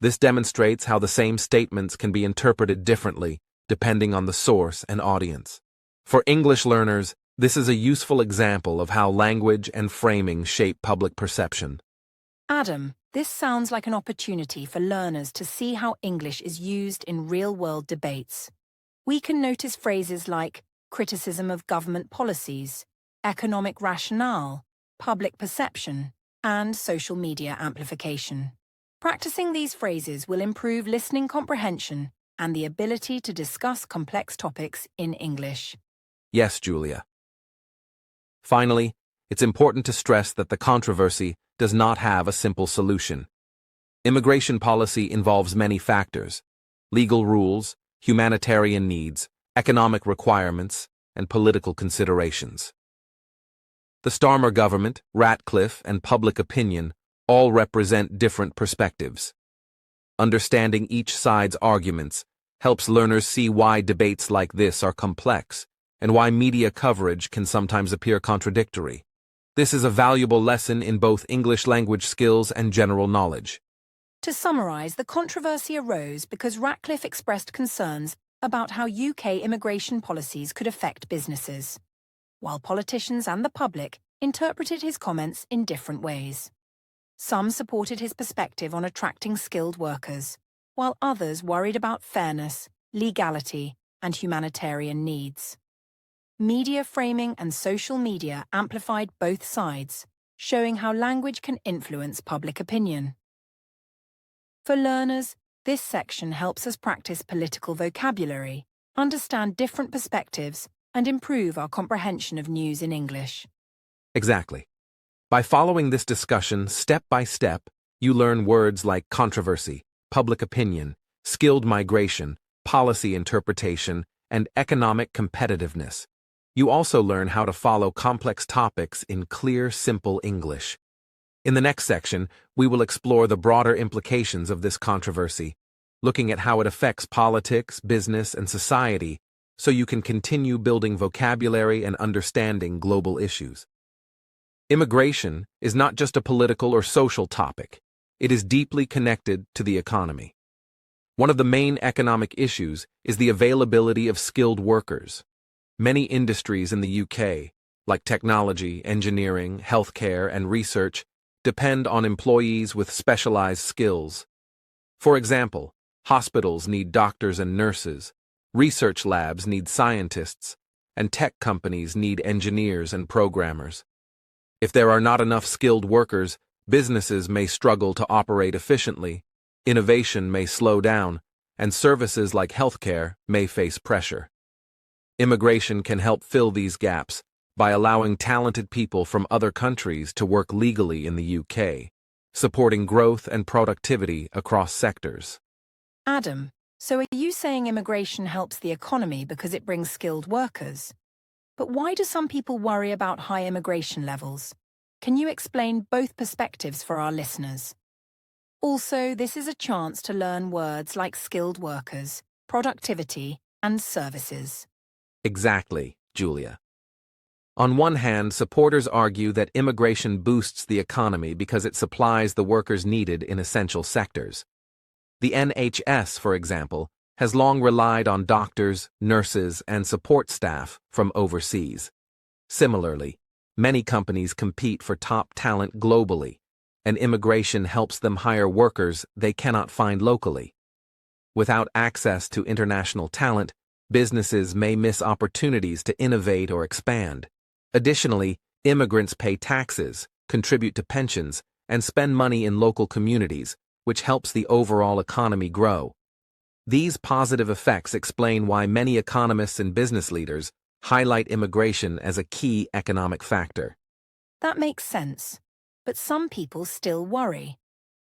This demonstrates how the same statements can be interpreted differently depending on the source and audience. For English learners, this is a useful example of how language and framing shape public perception. Adam, this sounds like an opportunity for learners to see how English is used in real-world debates. We can notice phrases like criticism of government policies, economic rationale, public perception, and social media amplification. Practicing these phrases will improve listening comprehension and the ability to discuss complex topics in English. Yes, Julia. Finally, it's important to stress that the controversy does not have a simple solution. Immigration policy involves many factors: legal rules, humanitarian needs, economic requirements, and political considerations. The Starmer government, Ratcliffe, and public opinion all represent different perspectives. Understanding each side's arguments helps learners see why debates like this are complex and why media coverage can sometimes appear contradictory. This is a valuable lesson in both English language skills and general knowledge. To summarize, the controversy arose because Ratcliffe expressed concerns about how UK immigration policies could affect businesses, while politicians and the public interpreted his comments in different ways. Some supported his perspective on attracting skilled workers, while others worried about fairness, legality, and humanitarian needs. Media framing and social media amplified both sides, showing how language can influence public opinion. For learners, this section helps us practice political vocabulary, understand different perspectives, and improve our comprehension of news in English. Exactly. By following this discussion step by step, you learn words like controversy, public opinion, skilled migration, policy interpretation, and economic competitiveness. You also learn how to follow complex topics in clear, simple English. In the next section, we will explore the broader implications of this controversy, looking at how it affects politics, business, and society, so you can continue building vocabulary and understanding global issues. Immigration is not just a political or social topic. It is deeply connected to the economy. One of the main economic issues is the availability of skilled workers. Many industries in the UK, like technology, engineering, healthcare, and research, depend on employees with specialized skills. For example, hospitals need doctors and nurses, research labs need scientists, and tech companies need engineers and programmers. If there are not enough skilled workers, businesses may struggle to operate efficiently, innovation may slow down, and services like healthcare may face pressure. Immigration can help fill these gaps by allowing talented people from other countries to work legally in the UK, supporting growth and productivity across sectors. Adam, so are you saying immigration helps the economy because it brings skilled workers? But why do some people worry about high immigration levels? Can you explain both perspectives for our listeners? Also, this is a chance to learn words like skilled workers, productivity, and services. Exactly, Julia. On one hand, supporters argue that immigration boosts the economy because it supplies the workers needed in essential sectors. The NHS, for example, has long relied on doctors, nurses, and support staff from overseas. Similarly, many companies compete for top talent globally, and immigration helps them hire workers they cannot find locally. Without access to international talent, businesses may miss opportunities to innovate or expand. Additionally, immigrants pay taxes, contribute to pensions, and spend money in local communities, which helps the overall economy grow. These positive effects explain why many economists and business leaders highlight immigration as a key economic factor. That makes sense. But some people still worry.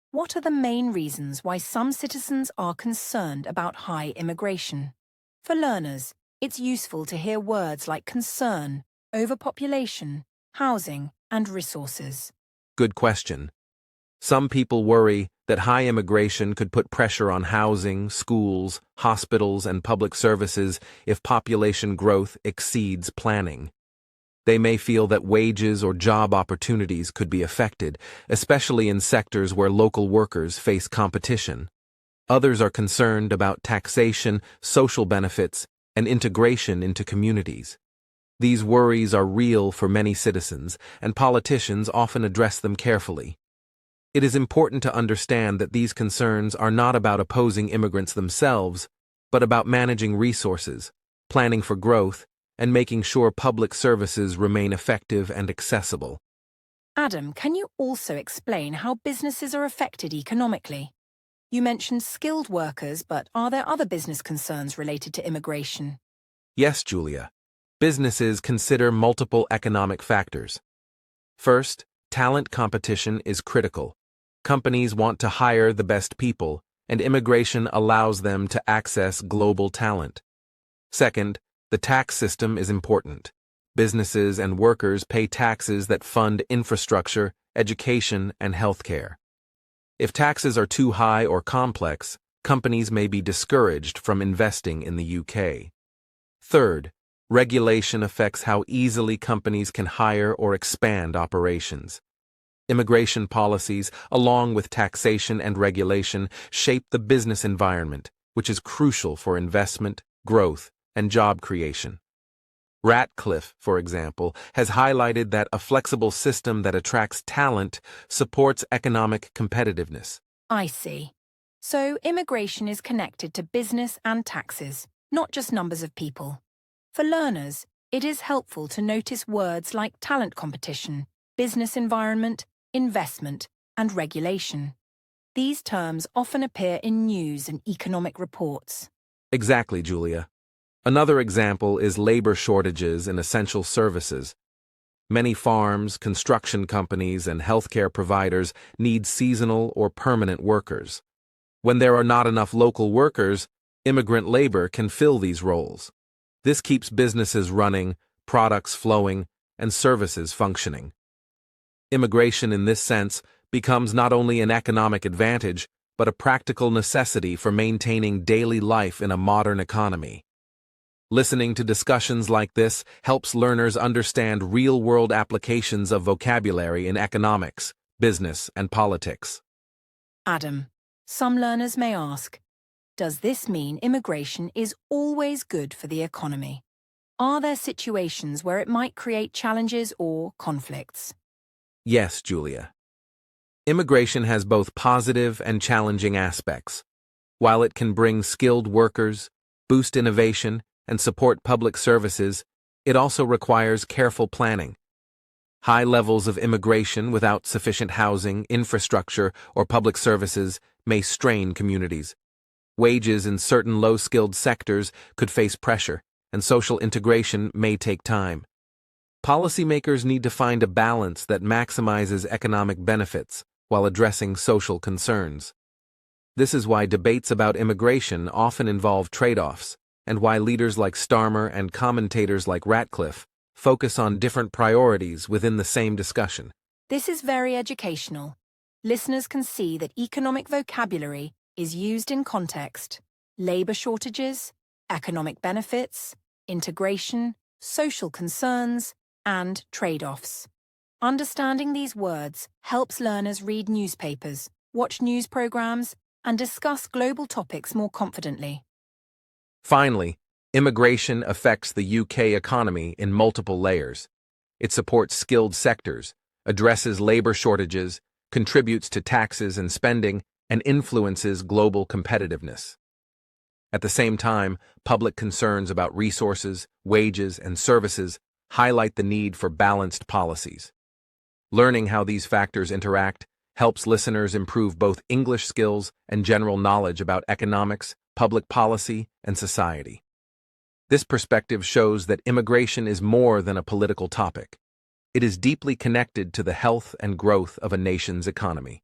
What are the main reasons why some citizens are concerned about high immigration? For learners, it's useful to hear words like concern, overpopulation, housing, and resources. Good question. Some people worry that high immigration could put pressure on housing, schools, hospitals, and public services if population growth exceeds planning. They may feel that wages or job opportunities could be affected, especially in sectors where local workers face competition. Others are concerned about taxation, social benefits, and integration into communities. These worries are real for many citizens, and politicians often address them carefully. It is important to understand that these concerns are not about opposing immigrants themselves, but about managing resources, planning for growth, and making sure public services remain effective and accessible. Adam, can you also explain how businesses are affected economically? You mentioned skilled workers, but are there other business concerns related to immigration? Yes, Julia. Businesses consider multiple economic factors. First, talent competition is critical. Companies want to hire the best people, and immigration allows them to access global talent. Second, the tax system is important. Businesses and workers pay taxes that fund infrastructure, education, and healthcare. If taxes are too high or complex, companies may be discouraged from investing in the UK. Third, regulation affects how easily companies can hire or expand operations. Immigration policies, along with taxation and regulation, shape the business environment, which is crucial for investment, growth, and job creation. Ratcliffe, for example, has highlighted that a flexible system that attracts talent supports economic competitiveness. I see. So immigration is connected to business and taxes, not just numbers of people. For learners, it is helpful to notice words like talent competition, business environment, investment, and regulation. These terms often appear in news and economic reports. Exactly, Julia. Another example is labor shortages in essential services. Many farms, construction companies, and healthcare providers need seasonal or permanent workers. When there are not enough local workers, immigrant labor can fill these roles. This keeps businesses running, products flowing, and services functioning. Immigration in this sense becomes not only an economic advantage, but a practical necessity for maintaining daily life in a modern economy. Listening to discussions like this helps learners understand real-world applications of vocabulary in economics, business, and politics. Adam, some learners may ask, does this mean immigration is always good for the economy? Are there situations where it might create challenges or conflicts? Yes, Julia. Immigration has both positive and challenging aspects. While it can bring skilled workers, boost innovation, and support public services, it also requires careful planning. High levels of immigration without sufficient housing, infrastructure, or public services may strain communities. Wages in certain low-skilled sectors could face pressure, and social integration may take time. Policymakers need to find a balance that maximizes economic benefits while addressing social concerns. This is why debates about immigration often involve trade-offs, and why leaders like Starmer and commentators like Ratcliffe focus on different priorities within the same discussion. This is very educational. Listeners can see that economic vocabulary is used in context: labor shortages, economic benefits, integration, social concerns, and trade-offs. Understanding these words helps learners read newspapers, watch news programs, and discuss global topics more confidently. Finally, immigration affects the UK economy in multiple layers. It supports skilled sectors, addresses labor shortages, contributes to taxes and spending, and influences global competitiveness. At the same time, public concerns about resources, wages, and services highlight the need for balanced policies. Learning how these factors interact helps listeners improve both English skills and general knowledge about economics, public policy, and society. This perspective shows that immigration is more than a political topic. It is deeply connected to the health and growth of a nation's economy.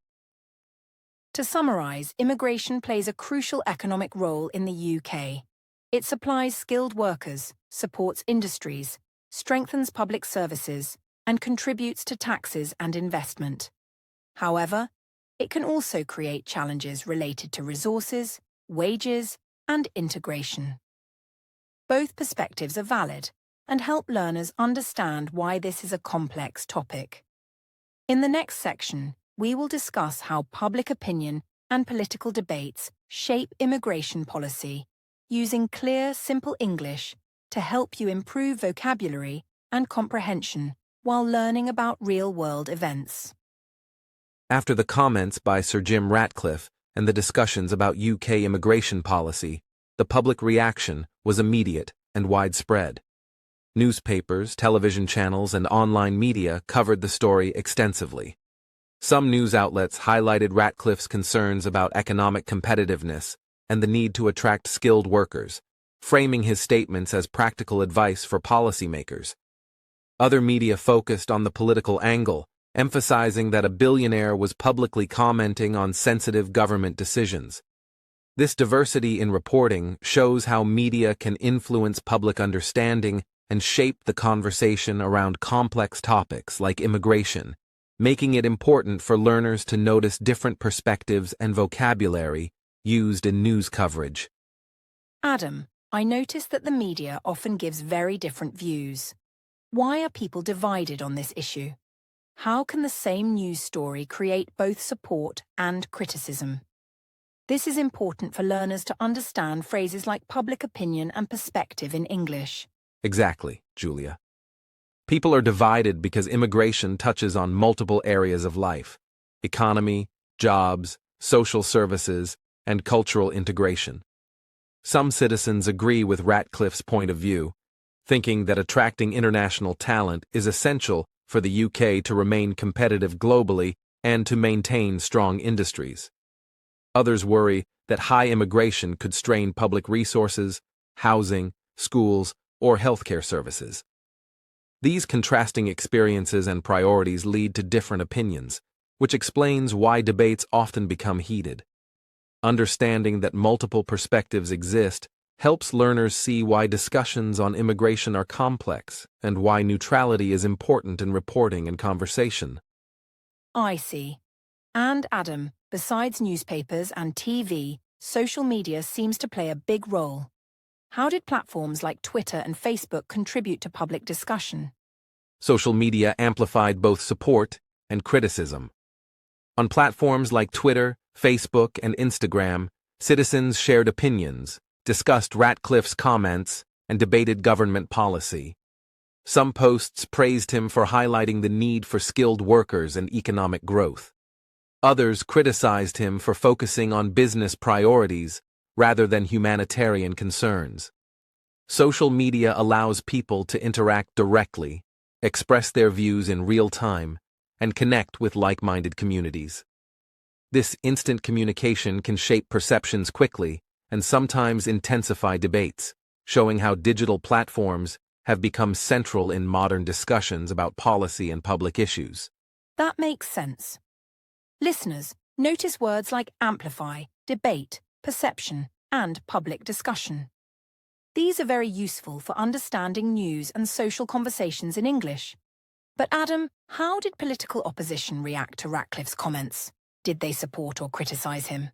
To summarize, immigration plays a crucial economic role in the UK. It supplies skilled workers, supports industries, strengthens public services, and contributes to taxes and investment. However, it can also create challenges related to resources, wages, and integration. Both perspectives are valid and help learners understand why this is a complex topic. In the next section, we will discuss how public opinion and political debates shape immigration policy, using clear, simple English to help you improve vocabulary and comprehension while learning about real-world events. After the comments by Sir Jim Ratcliffe and the discussions about UK immigration policy, the public reaction was immediate and widespread. Newspapers, television channels, and online media covered the story extensively. Some news outlets highlighted Ratcliffe's concerns about economic competitiveness and the need to attract skilled workers, framing his statements as practical advice for policymakers. Other media focused on the political angle, emphasizing that a billionaire was publicly commenting on sensitive government decisions. This diversity in reporting shows how media can influence public understanding and shape the conversation around complex topics like immigration, making it important for learners to notice different perspectives and vocabulary used in news coverage. Adam, I noticed that the media often gives very different views. Why are people divided on this issue? How can the same news story create both support and criticism? This is important for learners to understand phrases like public opinion and perspective in English. Exactly, Julia. People are divided because immigration touches on multiple areas of life: economy, jobs, social services, and cultural integration. Some citizens agree with Ratcliffe's point of view, thinking that attracting international talent is essential for the UK to remain competitive globally and to maintain strong industries. Others worry that high immigration could strain public resources, housing, schools, or healthcare services. These contrasting experiences and priorities lead to different opinions, which explains why debates often become heated. Understanding that multiple perspectives exist helps learners see why discussions on immigration are complex and why neutrality is important in reporting and conversation. I see. And Adam, besides newspapers and TV, social media seems to play a big role. How did platforms like Twitter and Facebook contribute to public discussion? Social media amplified both support and criticism. On platforms like Twitter, Facebook, and Instagram, citizens shared opinions, discussed Ratcliffe's comments, and debated government policy. Some posts praised him for highlighting the need for skilled workers and economic growth. Others criticized him for focusing on business priorities rather than humanitarian concerns. Social media allows people to interact directly, express their views in real time, and connect with like-minded communities. This instant communication can shape perceptions quickly and sometimes intensify debates, showing how digital platforms have become central in modern discussions about policy and public issues. That makes sense. Listeners, notice words like amplify, debate, perception, and public discussion. These are very useful for understanding news and social conversations in English. But Adam, how did political opposition react to Ratcliffe's comments? Did they support or criticize him?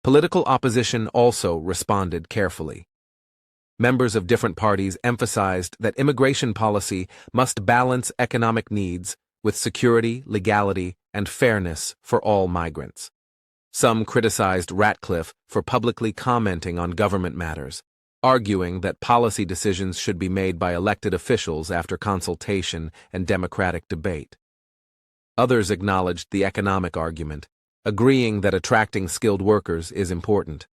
Political opposition also responded carefully. Members of different parties emphasized that immigration policy must balance economic needs with security, legality, and fairness for all migrants. Some criticized Ratcliffe for publicly commenting on government matters, arguing that policy decisions should be made by elected officials after consultation and democratic debate. Others acknowledged the economic argument, agreeing that attracting skilled workers is important.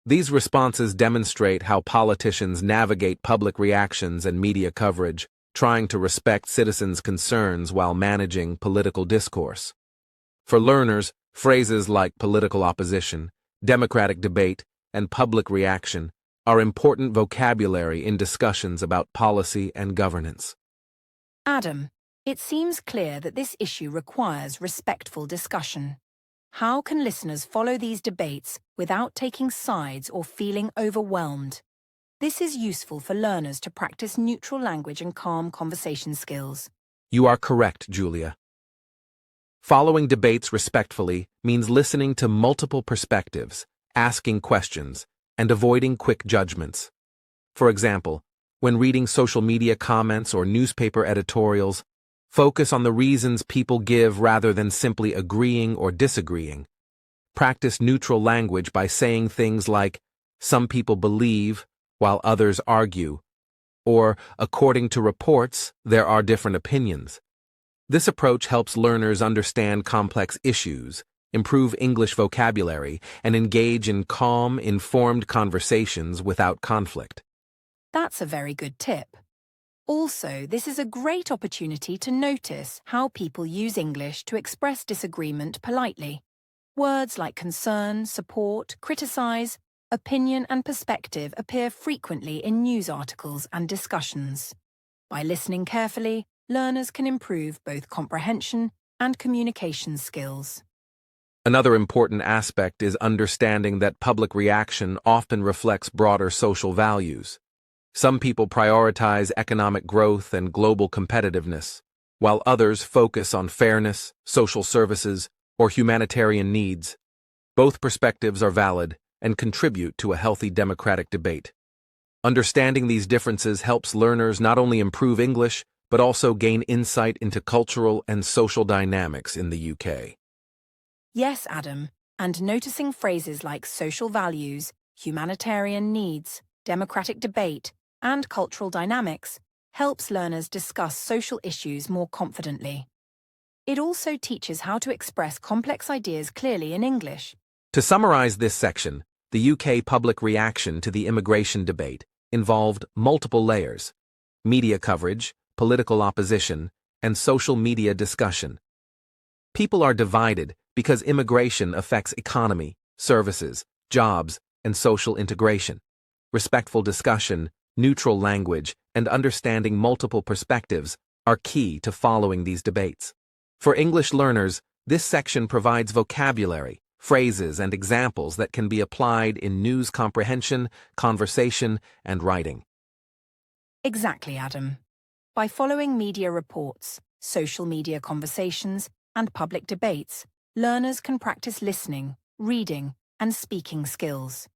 These responses demonstrate how politicians navigate public reactions and media coverage, trying to respect citizens' concerns while managing political discourse. For learners, phrases like political opposition, democratic debate, and public reaction are important vocabulary in discussions about policy and governance. Adam, it seems clear that this issue requires respectful discussion. How can listeners follow these debates without taking sides or feeling overwhelmed? This is useful for learners to practice neutral language and calm conversation skills. You are correct, Julia. Following debates respectfully means listening to multiple perspectives, asking questions, and avoiding quick judgments. For example, when reading social media comments or newspaper editorials, focus on the reasons people give rather than simply agreeing or disagreeing. Practice neutral language by saying things like, "Some people believe," while others argue, or, "According to reports, there are different opinions." This approach helps learners understand complex issues, improve English vocabulary, and engage in calm, informed conversations without conflict. That's a very good tip. Also, this is a great opportunity to notice how people use English to express disagreement politely. Words like concern, support, criticize, opinion, and perspective appear frequently in news articles and discussions. By listening carefully, learners can improve both comprehension and communication skills. Another important aspect is understanding that public reaction often reflects broader social values. Some people prioritize economic growth and global competitiveness, while others focus on fairness, social services, or humanitarian needs. Both perspectives are valid and contribute to a healthy democratic debate. Understanding these differences helps learners not only improve English, but also gain insight into cultural and social dynamics in the UK. Yes, Adam, and noticing phrases like social values, humanitarian needs, democratic debate, and cultural dynamics helps learners discuss social issues more confidently. It also teaches how to express complex ideas clearly in English. To summarize this section, the UK public reaction to the immigration debate involved multiple layers: media coverage, political opposition, and social media discussion. People are divided because immigration affects economy, services, jobs, and social integration. Respectful discussion, neutral language, and understanding multiple perspectives are key to following these debates. For English learners, this section provides vocabulary, phrases, and examples that can be applied in news comprehension, conversation, and writing. Exactly, Adam. By following media reports, social media conversations, and public debates, learners can practice listening, reading, and speaking skills.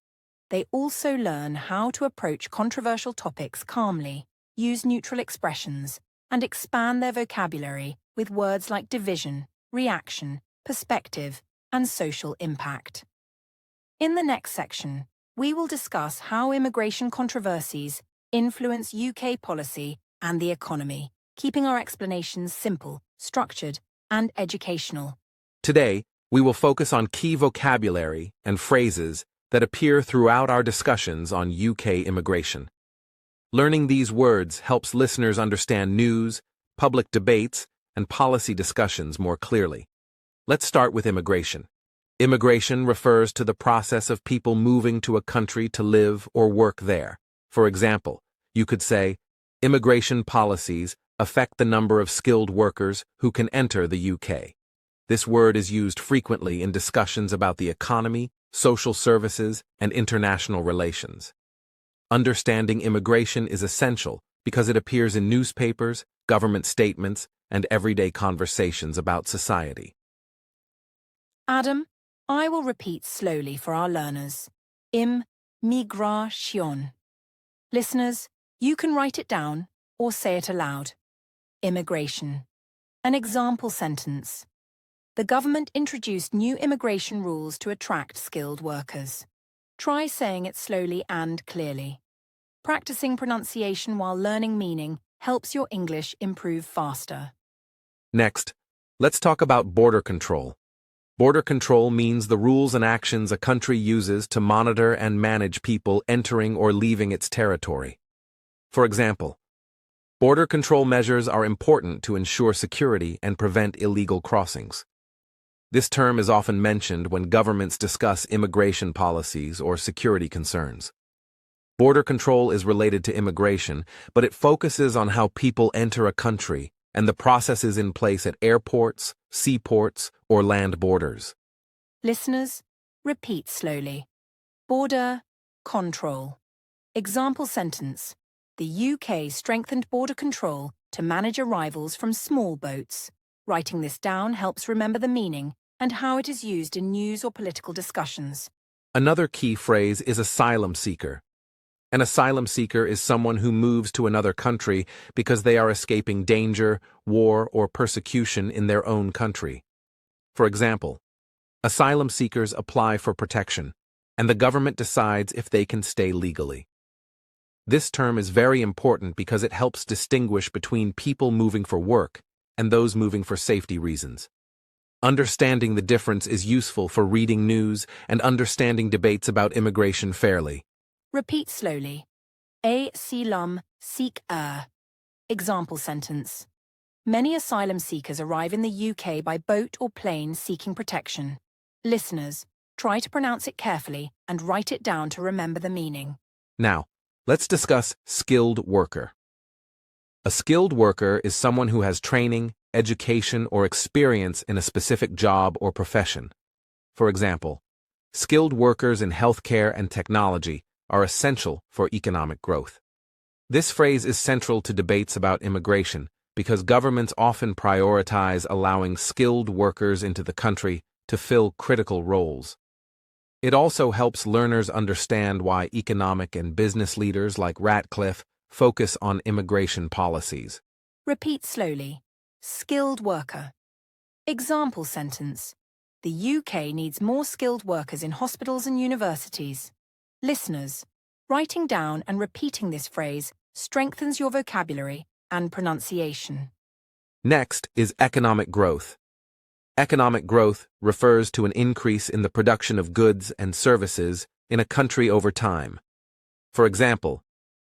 They also learn how to approach controversial topics calmly, use neutral expressions, and expand their vocabulary with words like division, reaction, perspective, and social impact. In the next section, we will discuss how immigration controversies influence UK policy and the economy, keeping our explanations simple, structured, and educational. Today, we will focus on key vocabulary and phrases that appear throughout our discussions on UK immigration. Learning these words helps listeners understand news, public debates, and policy discussions more clearly. Let's start with immigration. Immigration refers to the process of people moving to a country to live or work there. For example, you could say, immigration policies affect the number of skilled workers who can enter the UK. This word is used frequently in discussions about the economy, social services, and international relations. Understanding immigration is essential because it appears in newspapers, government statements, and everyday conversations about society. Adam, I will repeat slowly for our learners. Immigration. Listeners, you can write it down or say it aloud. Immigration. An example sentence. The government introduced new immigration rules to attract skilled workers. Try saying it slowly and clearly. Practicing pronunciation while learning meaning helps your English improve faster. Next, let's talk about border control. Border control means the rules and actions a country uses to monitor and manage people entering or leaving its territory. For example, border control measures are important to ensure security and prevent illegal crossings. This term is often mentioned when governments discuss immigration policies or security concerns. Border control is related to immigration, but it focuses on how people enter a country and the processes in place at airports, seaports, or land borders. Listeners, repeat slowly. Border control. Example sentence. The UK strengthened border control to manage arrivals from small boats. Writing this down helps remember the meaning and how it is used in news or political discussions. Another key phrase is asylum seeker. An asylum seeker is someone who moves to another country because they are escaping danger, war, or persecution in their own country. For example, asylum seekers apply for protection, and the government decides if they can stay legally. This term is very important because it helps distinguish between people moving for work and those moving for safety reasons. Understanding the difference is useful for reading news and understanding debates about immigration fairly. Repeat slowly. Asylum seeker. Example sentence. Many asylum seekers arrive in the UK by boat or plane seeking protection. Listeners, try to pronounce it carefully and write it down to remember the meaning. Now, let's discuss skilled worker. A skilled worker is someone who has training, education, or experience in a specific job or profession. For example, skilled workers in healthcare and technology are essential for economic growth. This phrase is central to debates about immigration because governments often prioritize allowing skilled workers into the country to fill critical roles. It also helps learners understand why economic and business leaders like Ratcliffe focus on immigration policies. Repeat slowly. Skilled worker. Example sentence. The UK needs more skilled workers in hospitals and universities. Listeners, writing down and repeating this phrase strengthens your vocabulary and pronunciation. Next is economic growth. Economic growth refers to an increase in the production of goods and services in a country over time. For example,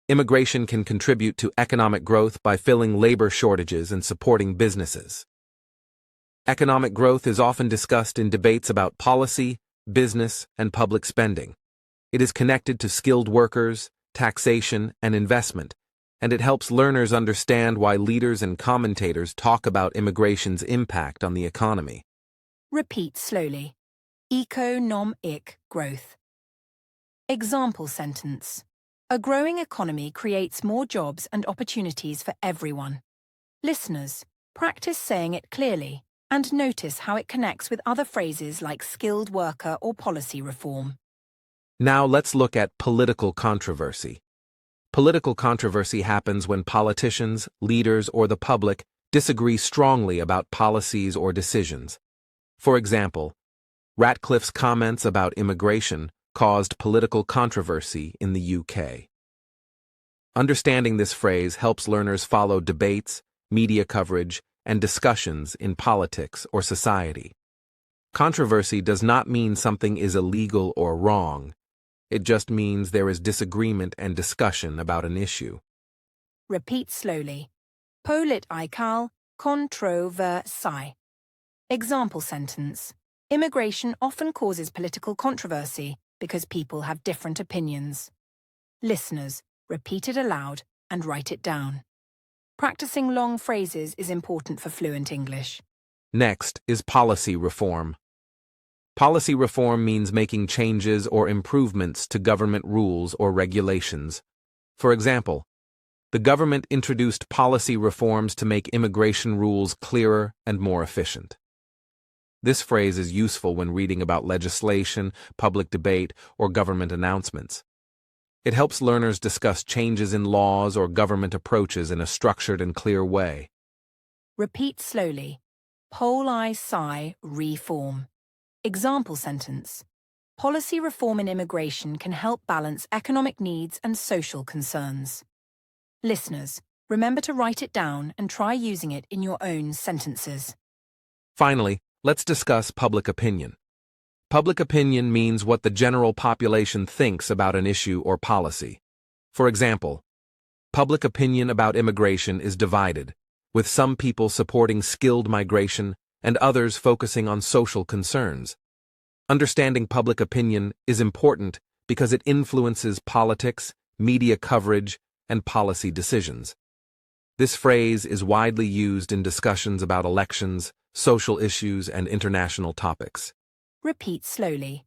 immigration can contribute to economic growth by filling labor shortages and supporting businesses. Economic growth is often discussed in debates about policy, business, and public spending. It is connected to skilled workers, taxation, and investment, and it helps learners understand why leaders and commentators talk about immigration's impact on the economy. Repeat slowly. Economic growth. Example sentence. A growing economy creates more jobs and opportunities for everyone. Listeners, practice saying it clearly and notice how it connects with other phrases like skilled worker or policy reform. Now let's look at political controversy. Political controversy happens when politicians, leaders, or the public disagree strongly about policies or decisions. For example, Ratcliffe's comments about immigration caused political controversy in the UK. Understanding this phrase helps learners follow debates, media coverage, and discussions in politics or society. Controversy does not mean something is illegal or wrong. It just means there is disagreement and discussion about an issue. Repeat slowly. Political controversy. Example sentence. Immigration often causes political controversy because people have different opinions. Listeners, repeat it aloud and write it down. Practicing long phrases is important for fluent English. Next is policy reform. Policy reform means making changes or improvements to government rules or regulations. For example, the government introduced policy reforms to make immigration rules clearer and more efficient. This phrase is useful when reading about legislation, public debate, or government announcements. It helps learners discuss changes in laws or government approaches in a structured and clear way. Repeat slowly. Policy reform. Example sentence. Policy reform in immigration can help balance economic needs and social concerns. Listeners, remember to write it down and try using it in your own sentences. Finally, let's discuss public opinion. Public opinion means what the general population thinks about an issue or policy. For example, public opinion about immigration is divided, with some people supporting skilled migration and others focusing on social concerns. Understanding public opinion is important because it influences politics, media coverage, and policy decisions. This phrase is widely used in discussions about elections, social issues, and international topics. Repeat slowly.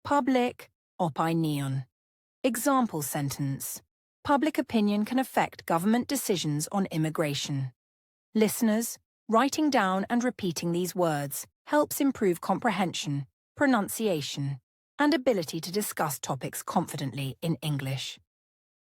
Public opinion. Example sentence. Public opinion can affect government decisions on immigration. Listeners, writing down and repeating these words helps improve comprehension, pronunciation, and ability to discuss topics confidently in English.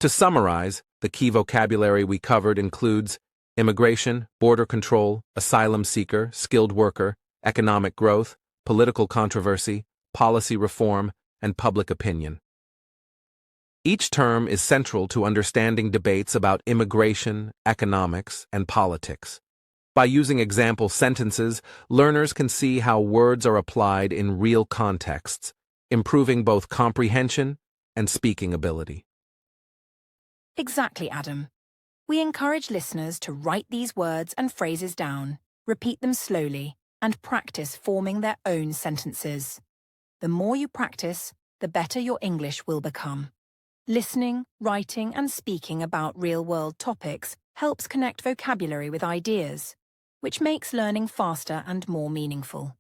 To summarize, the key vocabulary we covered includes immigration, border control, asylum seeker, skilled worker, economic growth, political controversy, policy reform, and public opinion. Each term is central to understanding debates about immigration, economics, and politics. By using example sentences, learners can see how words are applied in real contexts, improving both comprehension and speaking ability. Exactly, Adam. We encourage listeners to write these words and phrases down, repeat them slowly, and practice forming their own sentences. The more you practice, the better your English will become. Listening, writing, and speaking about real-world topics helps connect vocabulary with ideas, which makes learning faster and more meaningful.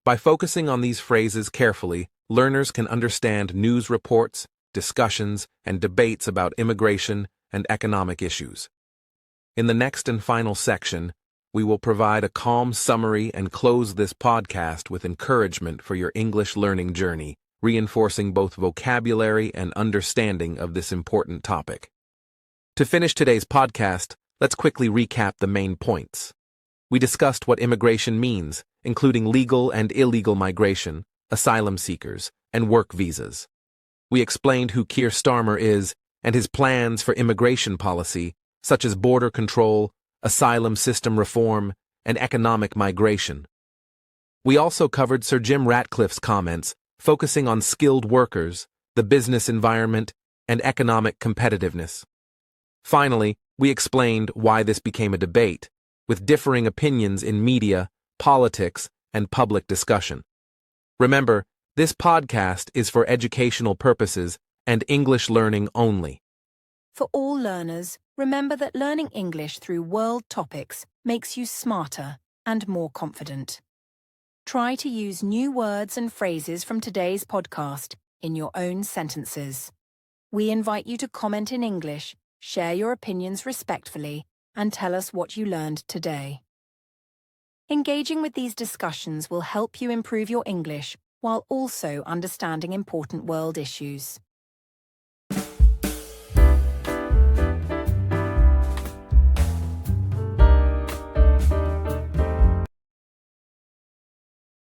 By focusing on these phrases carefully, learners can understand news reports, discussions, and debates about immigration and economic issues. In the next and final section, we will provide a calm summary and close this podcast with encouragement for your English learning journey, reinforcing both vocabulary and understanding of this important topic. To finish today's podcast, let's quickly recap the main points. We discussed what immigration means, including legal and illegal migration, asylum seekers, and work visas. We explained who Kier Starmer is and his plans for immigration policy, such as border control, asylum system reform, and economic migration. We also covered Sir Jim Ratcliffe's comments, focusing on skilled workers, the business environment, and economic competitiveness. Finally, we explained why this became a debate, with differing opinions in media, politics, and public discussion. Remember, this podcast is for educational purposes and English learning only. For all learners, remember that learning English through world topics makes you smarter and more confident. Try to use new words and phrases from today's podcast in your own sentences. We invite you to comment in English, share your opinions respectfully, and tell us what you learned today. Engaging with these discussions will help you improve your English while also understanding important world issues.